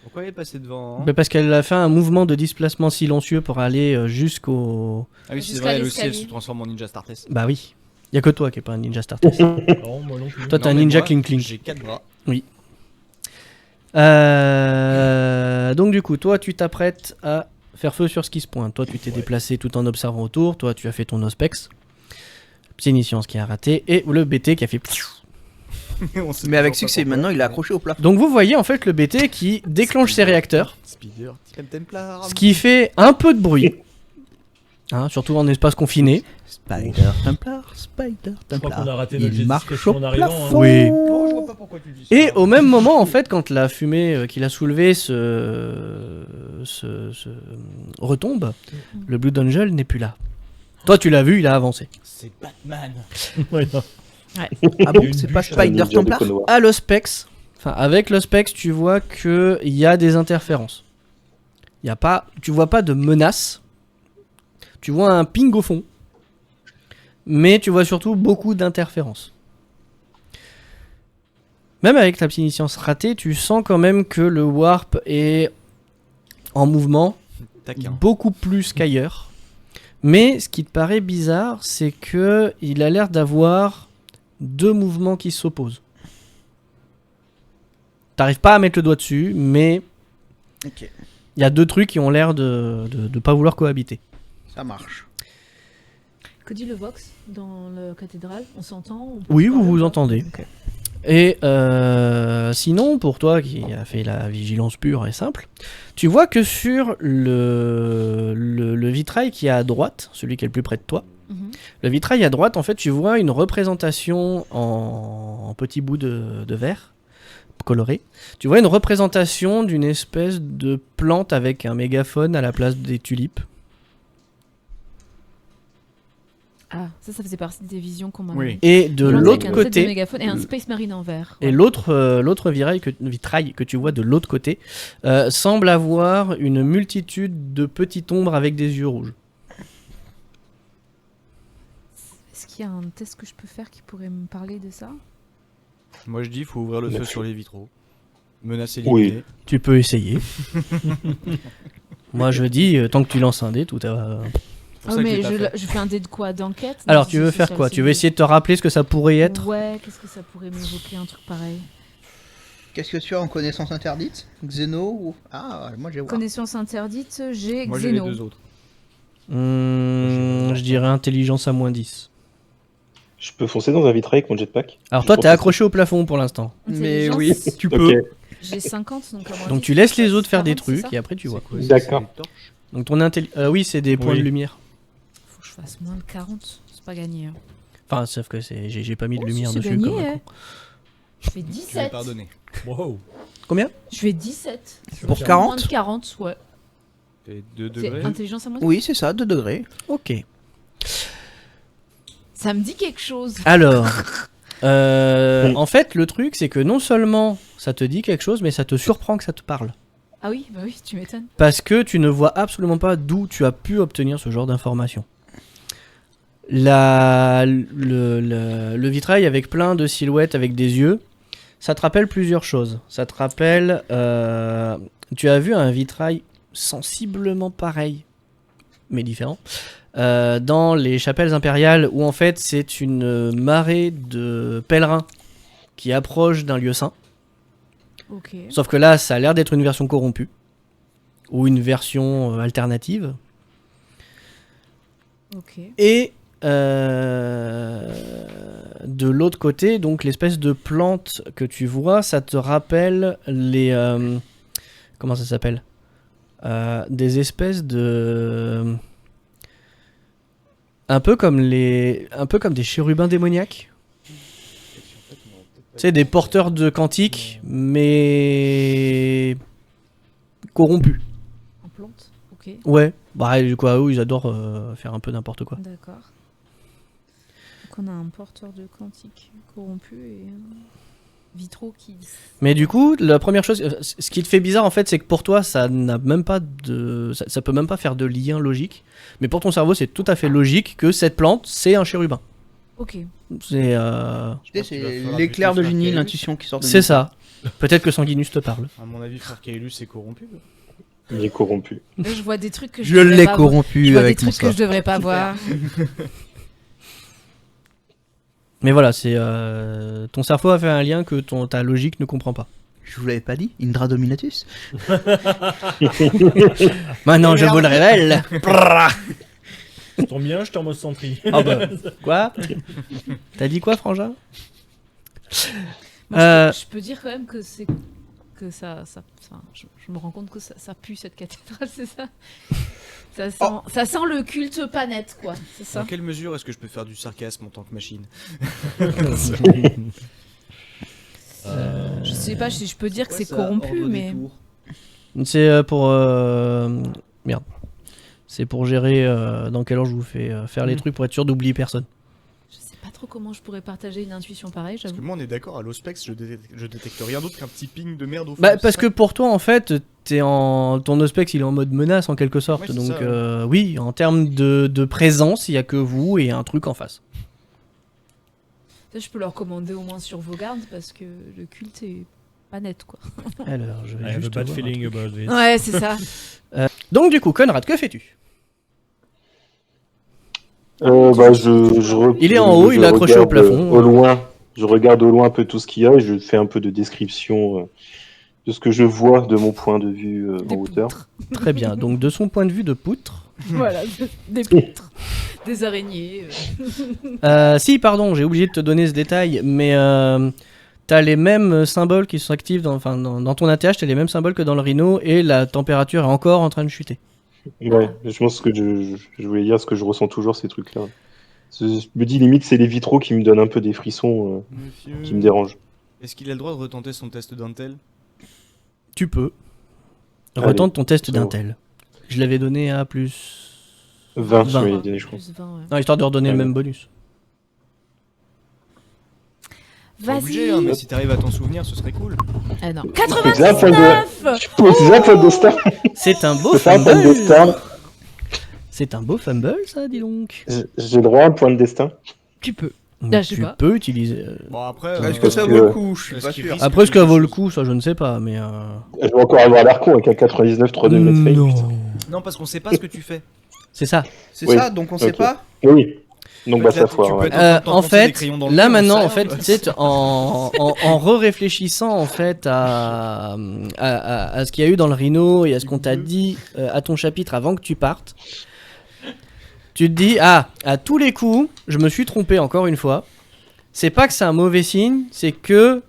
Pourquoi elle est passée devant? Bah, parce qu'elle a fait un mouvement de displacement silencieux pour aller jusqu'au. Ah oui, c'est Jusqu'à vrai, elle aussi elle l'escalier. se transforme en Ninja Star Test. Bah oui. Y a que toi qui est pas un ninja Starter. Non, moi non plus. Toi, t'es un Non, mais ninja moi, clink clink. J'ai 4 bras. Donc du coup, toi, tu t'apprêtes à faire feu sur ce qui se pointe. Toi, tu t'es déplacé tout en observant autour. Toi, tu as fait ton Ospex. Psyniscience qui a raté. Et le BT qui a fait... On sait Mais avec toujours pas succès, pourquoi. maintenant il est accroché au plafond. Donc vous voyez en fait le BT qui déclenche ses réacteurs. Spider, Templar. Ce qui fait un peu de bruit. Hein, surtout en espace confiné. Spider Templar, Spider Je crois qu'on a Templar. raté notre jet Il de marche discrétion au en arrivant. hein. plafond. Oui. Non, je vois pas pourquoi tu dis ça. Et au même moment, en fait, quand la fumée qu'il a soulevée retombe, le Blue Angel n'est plus là. Toi, tu l'as vu, il a avancé. C'est Batman. Ouais, non. Ah bon, Une c'est pas bûche, Spider Ninja de Templar? Konoha. À l'Ospex, enfin avec l'Ospex, tu vois qu'il y a des interférences. Y a pas, tu vois pas de menace. Tu vois un ping au fond. Mais tu vois surtout beaucoup d'interférences. Même avec ta psyniscience ratée, tu sens quand même que le warp est en mouvement Taquin. beaucoup plus qu'ailleurs. Mais ce qui te paraît bizarre, c'est que il a l'air d'avoir deux mouvements qui s'opposent. T'arrives pas à mettre le doigt dessus, mais Ok, il y a deux trucs qui ont l'air de pas vouloir cohabiter. ça marche. Que dit le Vox dans la cathédrale? On s'entend? On peut Oui, vous parler vous ou pas? entendez. Ok. Et sinon, pour toi qui a fait la vigilance pure et simple, tu vois que sur le vitrail qui est à droite, celui qui est le plus près de toi, Mhm. le vitrail à droite, en fait, tu vois une représentation en petits bouts de verre coloré. Tu vois une représentation d'une espèce de plante avec un mégaphone à la place des tulipes. Ah, ça faisait partie des visions qu'on m'a. Oui. Et de Plante l'autre avec un set de côté, mégaphone et un Space Marine en verre. et l'autre vitrail que tu vois de l'autre côté semble avoir une multitude de petites ombres avec des yeux rouges. Est-ce qu'il y a un test que je peux faire qui pourrait me parler de ça? Moi je dis faut ouvrir le feu sur les vitraux. Menacer Oui. limité. Tu peux essayer. Moi je dis, tant que tu lances un dé, tout a... Pour Ah ça que mais j'ai pas fait. je fais un dé de quoi? D'enquête? Alors Non, tu veux c'est faire social, quoi? c'est Tu veux mieux. essayer de te rappeler ce que ça pourrait être? Ouais, qu'est-ce que ça pourrait m'évoquer un truc pareil? Qu'est-ce que tu as en connaissance interdite? Xeno ou... Ah, moi j'ai voir. Connaissance interdite, j'ai Moi j'ai les Xeno. deux autres. Je dirais intelligence à moins 10. Je peux foncer dans un vitrail avec mon jetpack. Alors Juste toi pour t'es tester. accroché au plafond pour l'instant. Mais Intelligence, oui. Tu Ok. peux. J'ai 50, donc à moins Donc 10, tu laisses les ça autres faire des 40, c'est trucs ça et après tu vois. C'est quoi, ça, D'accord. c'est des torches Donc ton oui c'est des points Oui. de lumière. Faut que je fasse moins de 40, c'est pas gagné. hein. Enfin sauf que j'ai pas mis de Oh, lumière c'est dessus gagné, comme un hein. con. Je fais Tu vas 17. pardonner. Wow. Combien? Je fais 17. Pour Moins 40? de 40, ouais. Fait 2 C'est degrés. intelligence à moi. Oui, c'est ça, 2 degrés. Ok. Ça me dit quelque chose. Alors, en fait, le truc, c'est que non seulement ça te dit quelque chose, mais ça te surprend que ça te parle. Ah oui, bah oui, tu m'étonnes. Parce que tu ne vois absolument d'où tu as pu obtenir ce genre d'informations. Le vitrail avec plein de silhouettes avec des yeux, ça te rappelle plusieurs choses. Ça te rappelle... tu as vu un vitrail sensiblement pareil, mais différent, dans les chapelles impériales, où en fait c'est une marée de pèlerins qui approchent d'un lieu saint. Ok. Sauf que là, ça a l'air d'être une version corrompue. Ou une version alternative. Ok. Et de l'autre côté, donc l'espèce de plante que tu vois, ça te rappelle les... comment ça s'appelle? Des espèces de... un peu comme des chérubins démoniaques. Tu sais, des porteurs de cantiques, mais corrompus. En plante. Ok. Ouais, bah du coup, eux, ils adorent faire un peu n'importe quoi. D'accord. Donc on a un porteur de quantique corrompu et un vitraux qui... Mais du coup, la première chose, ce qui te fait bizarre en fait, c'est que pour toi, ça n'a même pas de, ça peut même pas faire de lien logique. Mais pour ton cerveau, c'est tout à fait logique que cette plante, c'est un chérubin. Ok. C'est, C'est l'éclair de génie, l'intuition qui sort de c'est nous. ça. Peut-être que Sanguinus te parle. À mon avis, frère Kaelus est corrompu. Il est corrompu. Là, je vois des trucs que Je devrais l'ai pas voir. Je corrompu vois des avec mon trucs que sort. je devrais pas voir. Mais voilà, c'est ton cerveau a fait un lien que ta logique ne comprend pas. Je vous l'avais pas dit, Indra Dominatus. Maintenant, je vous le révèle. Ça tombe bien, j'étais en mode Sentry. Ah bah, quoi? T'as dit quoi, Frangin? Moi, je peux dire quand même que c'est que ça je me rends compte que ça pue cette cathédrale, c'est ça. Ça sent le culte pas net, quoi. C'est ça. Dans quelle mesure est-ce que je peux faire du sarcasme en tant que machine? Je sais pas si je peux dire que c'est corrompu, mais C'est pour merde. C'est pour gérer dans quel ordre je vous fais faire les trucs pour être sûr d'oublier personne. je sais pas trop comment je pourrais partager une intuition pareille, Parce que j'avoue. moi on est d'accord, à l'Ospex je détecte rien d'autre qu'un petit ping de merde au fond. Bah parce que pour toi en fait, ton Ospex il est en mode menace en quelque sorte. Ouais, c'est Donc ça, oui, en termes de présence, il y a que vous et un truc en face. Ça, je peux leur commander au moins sur vos gardes parce que le culte est pas net, quoi. Alors, je vais I have a juste bad voir. feeling about this. Ouais, c'est ça. Donc du coup, Conrad, que fais-tu? Il est en haut, il est accroché au regarde, plafond. Au loin, je regarde au loin un peu tout ce qu'il y a et je fais un peu de description de ce que je vois de mon point de vue en hauteur. Très bien. Donc de son point de vue de poutre. Voilà, des poutres, des araignées. Si, pardon, j'ai oublié de te donner ce détail, mais t'as les mêmes symboles qui sont actifs dans ton ATH, t'as les mêmes symboles que dans le Rhino et la température est encore en train de chuter. Ouais, je pense que je voulais dire ce que je ressens toujours ces trucs-là. Je me dis limite c'est les vitraux qui me donnent un peu des frissons Monsieur... qui me dérangent. Est-ce qu'il a le droit de retenter son test d'intel? Tu peux. Allez, Retente ton test c'est bon. d'intel. Je l'avais donné à plus 20, 20. tu m'avais donné, je crois. Plus 20, ouais. Non, histoire de redonner le Ouais. même bonus. Pas obligé, Vas-y. hein, mais si t'arrives à t'en souvenir, ce serait cool. Ah non. C'est ça, point de... C'est ça, point de star. C'est un beau C'est ça, point de fumble. star. C'est un beau fumble, ça, dis donc. J'ai le droit à un point de destin. Tu peux. Là, je sais Tu pas. peux utiliser. Bon après... Est-ce que parce ça que- vaut le coup? Je suis est-ce pas qu'il sûr. risque- Après, ce qu'elle vaut le coup, ça, je ne sais pas, mais. Je vais encore avoir l'arcon avec un 99 3 de mètre fake. putain. Non, parce qu'on sait pas ce que tu fais. C'est ça. C'est Oui. ça, donc on sait Ok. pas. Oui. Donc bah Peut-être ça tu foire. peux Ouais. être en train de En t'enfoncer des fait, crayons dans le là cul, on maintenant, sait en fait, rien. tu sais, en re-réfléchissant en fait à ce qu'il y a eu dans le Rhino et à ce qu'on t'a dit à ton chapitre avant que tu partes, tu te dis à tous les coups, je me suis trompé encore une fois. C'est pas que c'est un mauvais signe, c'est que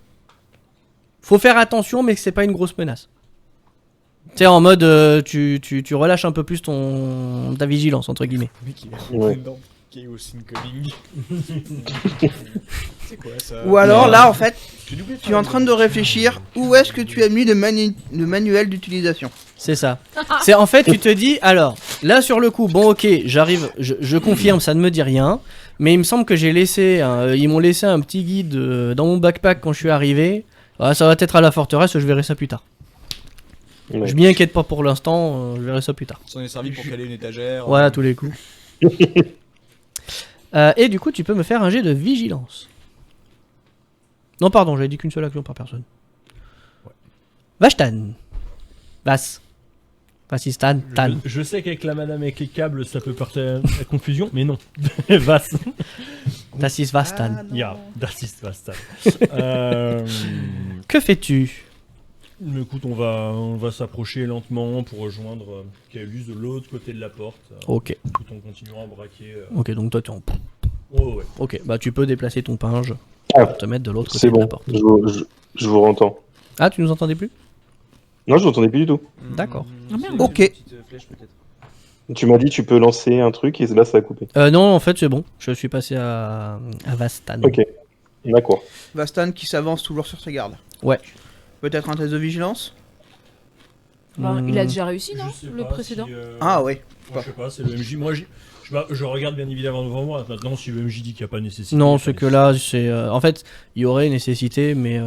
faut faire attention, mais que c'est pas une grosse menace. Tu sais, en mode tu relâches un peu plus ta vigilance entre guillemets. Le mec, il est Ouais. dedans. Chaos incoming. C'est quoi ça? Ou alors là, en fait, Tu doubles tu es en train de réfléchir où est-ce que tu as mis le manuel d'utilisation. C'est ça. C'est en fait, tu te dis, alors, là sur le coup, bon ok, j'arrive, je confirme, ça ne me dit rien, mais il me semble que ils m'ont laissé un petit guide dans mon backpack quand je suis arrivé. Ah, ça va être à la forteresse, je verrai ça plus tard. Ouais. Je m'y inquiète pas pour l'instant, je verrai ça plus tard. Ça en est servi pour caler une étagère. Voilà, tous les coups. Et du coup, tu peux me faire un jet de vigilance. Non, pardon, j'avais dit qu'une seule action par personne. Ouais. Vashtan. Vas. Vasistan. Tan. Je sais qu'avec la madame avec les câbles, ça peut porter à confusion, mais non. Vas. Tassis Vastan. Ya, das ist was dann. Que fais-tu? Mais écoute, on va s'approcher lentement pour rejoindre Kaelus de l'autre côté de la porte, Ok. tout en continuant à braquer. Ok, donc toi tu es en... Oh ouais. Ok, bah tu peux déplacer ton pinge Ah, pour te mettre de l'autre côté C'est de la bon, porte. je vous entends. Ah, tu nous entendais plus? Non, je n'entendais plus du tout. D'accord. Ah, merde. Ok. Tu m'as dit tu peux lancer un truc et là ça a coupé. Non, en fait c'est bon. Je suis passé à Vastan. Ok, d'accord. Vastan qui s'avance toujours sur ses gardes. Ouais. Peut-être un test de vigilance. Enfin, Hmm. il a déjà réussi, non? Je sais Le pas précédent si, Ah ouais. moi, je sais pas, c'est le MJ. Moi, je regarde bien évidemment devant moi. Maintenant, si le MJ dit qu'il n'y a pas nécessité. il y Non, a c'est pas que là, c'est... en fait, il y aurait nécessité, mais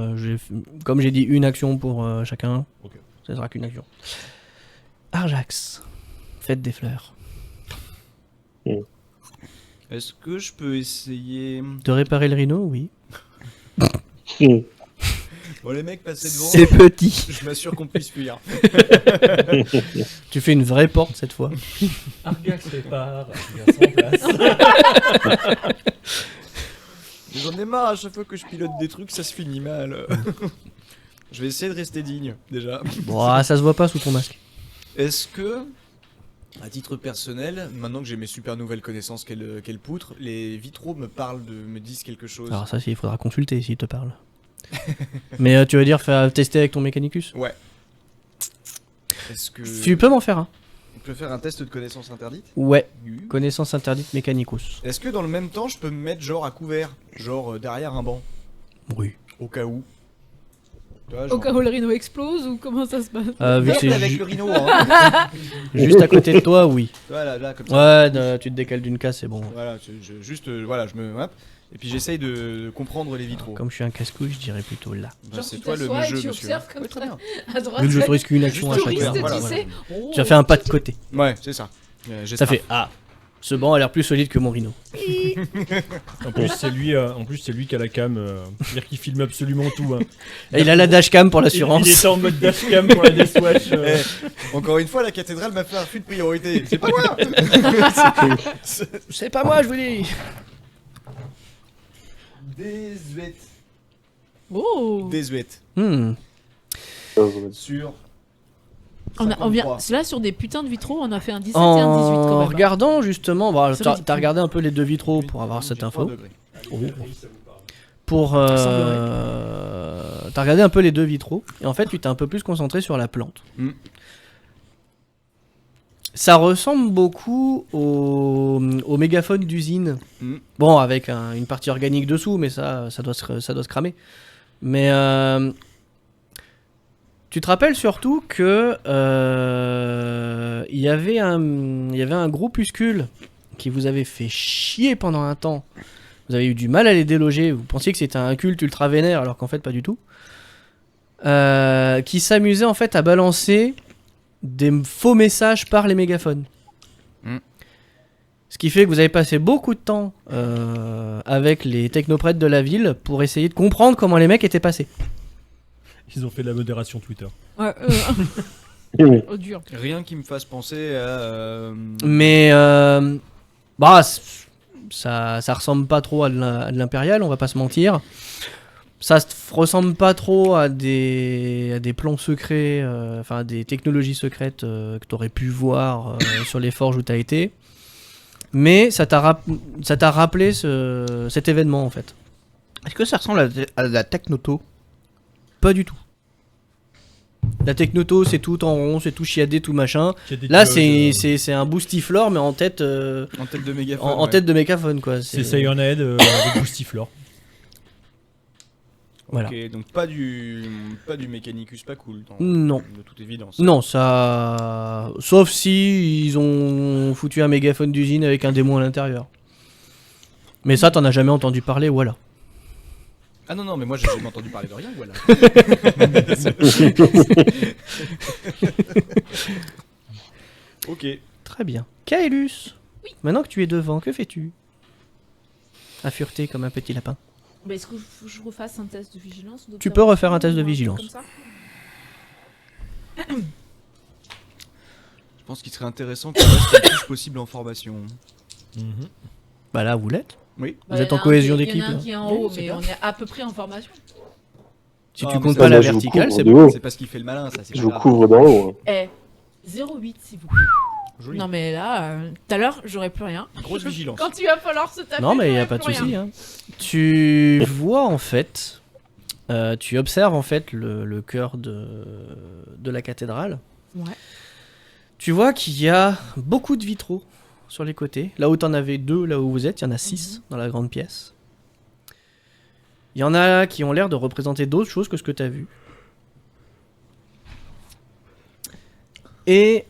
comme j'ai dit, une action pour chacun. Ok. Ça sera qu'une action. Arjax. Fête des fleurs. Est-ce que je peux essayer... De réparer le rhino, oui. Bon les mecs, passez devant. C'est petit. Je m'assure qu'on puisse fuir. Tu fais une vraie porte cette fois. Argax répare, Argax remplace. J'en ai marre à chaque fois que je pilote des trucs, ça se finit mal. Je vais essayer de rester digne, déjà. Bon, ah, ça se voit pas sous ton masque. Est-ce que, à titre personnel, maintenant que j'ai mes super nouvelles connaissances qu'elle poutre, les vitraux me disent quelque chose? Alors ça, il faudra consulter s'il te parle. Mais tu veux dire faire tester avec ton Mechanicus? Ouais. Est-ce que... Tu peux m'en faire un. On peut faire un test de connaissances interdites? Ouais, connaissance interdite Mechanicus. Est-ce que dans le même temps, je peux me mettre genre à couvert? Genre derrière un banc? Oui. Au cas où. Tu vois, Au genre- cas où le rhino explose ou comment ça se passe? Vu que Merde, c'est avec le rhino, hein. juste à côté de toi, oui. Voilà, là, comme ça. Ouais, tu te décales d'une case, c'est bon. Voilà, voilà, je me... hop, et puis j'essaye de comprendre les vitraux. Comme je suis un casse-couille, je dirais plutôt là. Bah, Genre, c'est tu toi le t'assois et jeu, tu monsieur. observes comme Ouais, très ça. bien. À droite, Vu que je touriste qu'une action à Juste chaque touriste, fois. voilà, tu voilà. sais. Oh. Tu as fait un pas de côté. Ouais, c'est ça. Ça fait ah. Ce banc a l'air plus solide que mon rhino. En plus, c'est lui qui a la cam. C'est-à-dire qu'il filme absolument tout. Hein. Et il a la dashcam pour Il l'assurance. était en mode dashcam pour la Deathwatch. Encore une fois, la cathédrale m'a fait un refus de priorité. C'est pas moi. C'est pas moi, je vous dis. Désuète. Oh. Désuète. Sur. On vient, 53. là sur des putains de vitraux, on a fait un 17 et un 18 quand En même. regardant justement, bon, C'est t'as ridicule. regardé un peu les deux vitraux pour avoir cette 3 info. degrés. Pour semblerait. t'as regardé un peu les deux vitraux et en fait tu t'es un peu plus concentré sur la plante. Mm. Ça ressemble beaucoup au mégaphone d'usine. Mm. Bon, avec une partie organique dessous, mais ça doit se cramer. Mais tu te rappelles surtout que il y avait un groupuscule qui vous avait fait chier pendant un temps. Vous avez eu du mal à les déloger. Vous pensiez que c'était un culte ultra vénère, alors qu'en fait pas du tout. Qui s'amusait en fait à balancer des faux messages par les mégaphones. Mm. Ce qui fait que vous avez passé beaucoup de temps avec les technoprêtres de la ville pour essayer de comprendre comment les mecs étaient passés. Ils ont fait de la modération Twitter. Ouais, Oui. oh, dur. Rien qui me fasse penser à. Mais bah ça ressemble pas trop à de l'impérial, on va pas se mentir. Ça ressemble pas trop à des plans secrets, enfin des technologies secrètes que t'aurais pu voir sur les forges où t'as été. Mais ça t'a rappelé cet événement en fait. Est-ce que ça ressemble à la Technoto? Pas du tout. La Technoto, c'est tout en rond, c'est tout chiadé, tout machin. Il y a des Là, pilotes, c'est un Boostiflore, mais en tête, En tête de mégaphone. en tête de mégaphone, quoi. C'est Cyanide avec Boostiflore. Voilà. Ok, donc pas du Mechanicus pas cool. Non. De toute évidence. Non, ça. Sauf si ils ont foutu un mégaphone d'usine avec un démon à l'intérieur. Mais ça, t'en as jamais entendu parler, voilà. Ah non, non, mais moi j'ai jamais entendu parler de rien, voilà. Ok. Très bien. Kaelus, maintenant que tu es devant, que fais-tu? À fureter comme un petit lapin. Bah, est-ce que je refasse un test de vigilance ou Tu peux refaire un test de ou truc vigilance. comme ça Je pense qu'il serait intéressant qu'on reste le plus possible en formation. Mhm. Bah là, vous l'êtes. Oui. Vous êtes en cohésion d'équipe, Il y en a un là. qui est en Oui, haut, c'est mais bien. on est à peu près en formation. Si Ah, tu mais comptes ça, pas la moi, je vous verticale, couvre c'est de bon. haut. C'est parce qu'il fait le malin, ça, c'est Je pas vous grave. couvre d'en haut. Eh, 0,8 s'il vous plaît. Joli. Non mais là, tout à l'heure, j'aurais plus rien. Grosse vigilance. Quand il va falloir se taper, Non, mais il n'y a j'aurai pas de plus souci. rien. Hein. Tu vois en fait, tu observes en fait le cœur de la cathédrale. Ouais. Tu vois qu'il y a beaucoup de vitraux sur les côtés. Là où tu en avais 2, là où vous êtes, il y en a 6 dans la grande pièce. Il y en a qui ont l'air de représenter d'autres choses que ce que tu as vu. Et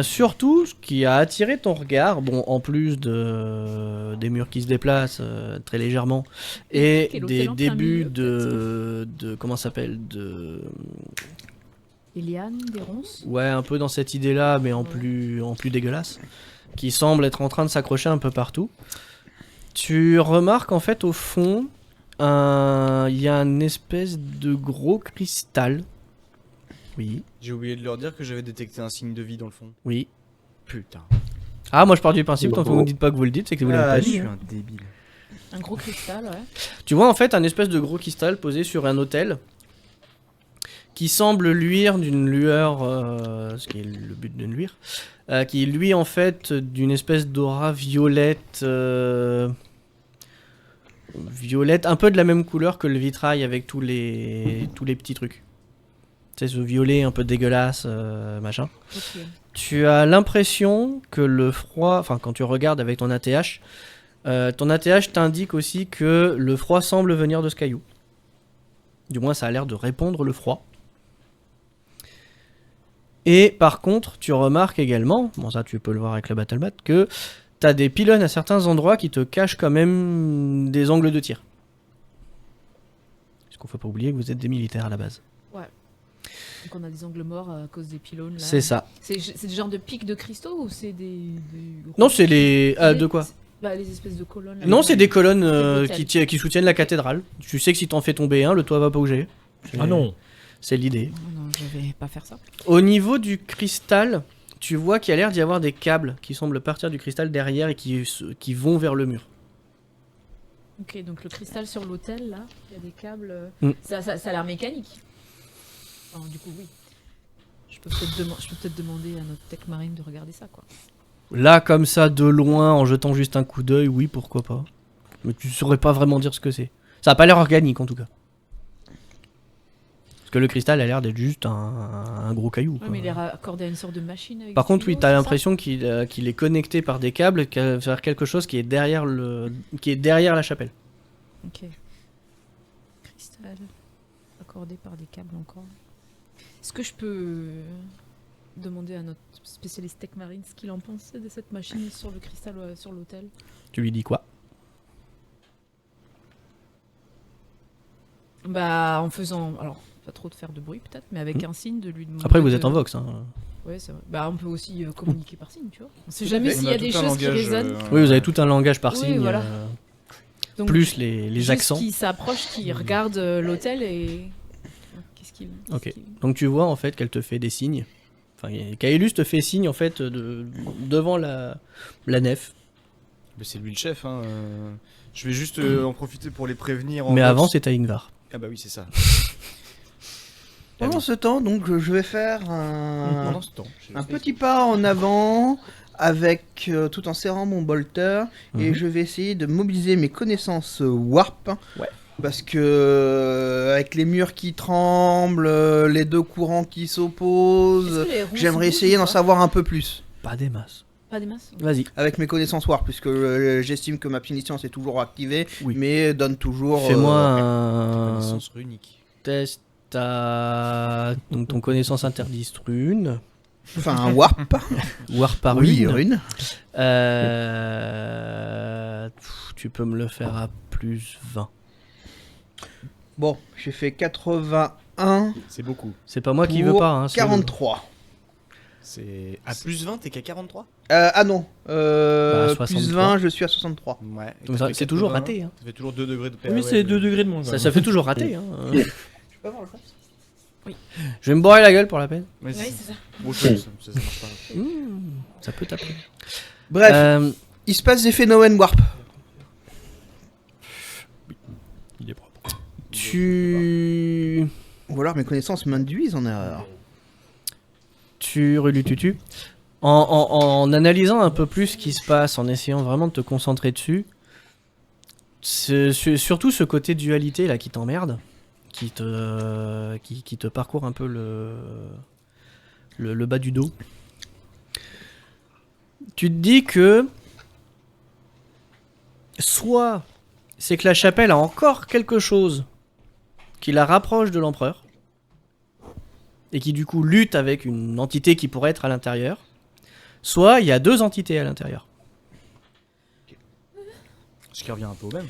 surtout, ce qui a attiré ton regard, bon, en plus des murs qui se déplacent très légèrement, et Quel des hôtel en plein débuts milieu, de comment ça s'appelle, Des lianes, des ronces. ouais, un peu dans cette idée-là, mais en plus dégueulasse, qui semble être en train de s'accrocher un peu partout. Tu remarques en fait au fond, il y a une espèce de gros cristal. Oui, J'ai oublié de leur dire que j'avais détecté un signe de vie dans le fond. oui. Putain. Ah, moi je pars du principe, tant que vous Bravo. ne dites pas que vous le dites, c'est que vous l'avez Ah, pas je dit. suis hein. un débile. Un gros cristal, ouais. Tu vois en fait un espèce de gros cristal posé sur un autel qui semble luire d'une lueur, ce qui est le but d'une luire, qui luit en fait d'une espèce d'aura violette, violette, un peu de la même couleur que le vitrail avec tous les petits trucs. C'est ce violet un peu dégueulasse, machin. Ok. Tu as l'impression que le froid, enfin quand tu regardes avec ton ATH t'indique aussi que le froid semble venir de ce caillou. Du moins ça a l'air de répondre le froid. Et par contre, tu remarques également, bon ça tu peux le voir avec le BattleMat, que t'as des pylônes à certains endroits qui te cachent quand même des angles de tir. Parce qu'il faut pas oublier que vous êtes des militaires à la base. Donc on a des angles morts à cause des pylônes là. C'est ça. C'est des genres de pics de cristaux ou c'est des... Non, c'est les... de quoi? Bah les espèces de colonnes. Là, Non, c'est des colonnes Des qui soutiennent la cathédrale. Tu sais que si t'en fais tomber un, le toit va pas bouger. Ah non. C'est l'idée. Non, je vais pas faire ça. Au niveau du cristal, tu vois qu'il y a l'air d'y avoir des câbles qui semblent partir du cristal derrière et qui vont vers le mur. Ok, donc le cristal sur l'autel là, il y a des câbles. Mm. Ça a l'air mécanique. Enfin, du coup, oui. Je peux peut-être demander à notre tech marine de regarder ça, quoi. Là, comme ça, de loin, en jetant juste un coup d'œil, oui, pourquoi pas. Mais tu saurais pas vraiment dire ce que c'est. Ça a pas l'air organique, en tout cas. Parce que le cristal a l'air d'être juste un gros caillou. Ouais, quoi. mais il est raccordé à une sorte de machine. Avec Par des contre, oui, tuyaux, t'as c'est l'impression qu'il est connecté par des câbles vers quelque chose qui est derrière la chapelle. ça Ok. Cristal. Accordé par des câbles encore. Est-ce que je peux demander à notre spécialiste tech marine ce qu'il en pensait de cette machine sur le cristal sur l'autel? Tu lui dis quoi? Bah, en faisant. Alors, pas trop de faire de bruit peut-être, mais avec un signe de lui demander. Après, vous êtes en Vox. Hein. Ouais, c'est vrai. Bah, on peut aussi communiquer par signe, tu vois. On sait jamais On s'il y a des tout un choses qui langage, résonnent. Oui, vous avez tout un langage par Oui, signe. voilà. Donc, Plus les juste accents. qui s'approche, qui regarde l'hôtel et. Qu'est-ce qu'il. Ok. Donc tu vois en fait qu'elle te fait des signes. Enfin, Kaelus te fait signe en fait devant la nef. Mais c'est lui le chef, hein. Je vais juste en profiter pour les prévenir. Mais Vox. avant c'était Ingvar. Ah bah oui, c'est ça. Pendant ce temps, donc, je vais faire Pendant ce temps. un petit pas en avant avec tout en serrant mon bolter et Mhm. je vais essayer de mobiliser mes connaissances warp. Ouais. Parce que avec les murs qui tremblent, les deux courants qui s'opposent, j'aimerais essayer d'en savoir un peu plus. Pas des masses. Pas des masses. Vas-y. Avec mes connaissances warp, puisque j'estime que ma punition est toujours activée, Oui. mais donne toujours. Fais-moi un Connaissance runique. test à donc ton connaissance interdite rune. Enfin, un warp. War par Oui, rune. rune. Tu peux me le faire à plus 20. Bon, j'ai fait 81 C'est beaucoup. C'est pas moi qui veux pour pas. Hein, c'est 43. C'est à plus 20, t'es qu'à 43 Ah non, Bah, plus 63. 20, je suis à 63. Ouais. Donc ça, c'est toujours raté. Hein. Ça fait toujours 2 degrés de PA. Oui, c'est 2 degrés de moins. Ça fait toujours raté. Hein. Je peux avoir le reste ? Je vais me bourrer la gueule pour la peine. Ouais, Oui, c'est ça. Bon, ça marche pas. Ça peut taper. Bref, il se passe des phénomènes warp. Il est propre. Tu Ou alors mes connaissances m'induisent en erreur. Rulututu. En analysant un peu plus ce qui se passe, en essayant vraiment de te concentrer dessus, surtout ce côté dualité là qui t'emmerde, qui te parcourt un peu le bas du dos. Tu te dis que soit c'est que la chapelle a encore quelque chose qui la rapproche de l'empereur et qui du coup lutte avec une entité qui pourrait être à l'intérieur, soit il y a deux entités à l'intérieur. Ce qui revient un peu au même.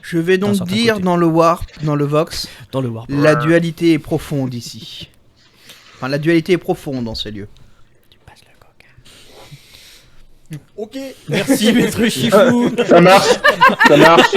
Je vais D'un donc certain dire côté. dans le warp, dans le vox, Dans le warp. la dualité est profonde ici. Enfin, la dualité est profonde dans ces lieux. Tu passes le coq. Ok. Merci maître Chifou. Ça marche, ça marche.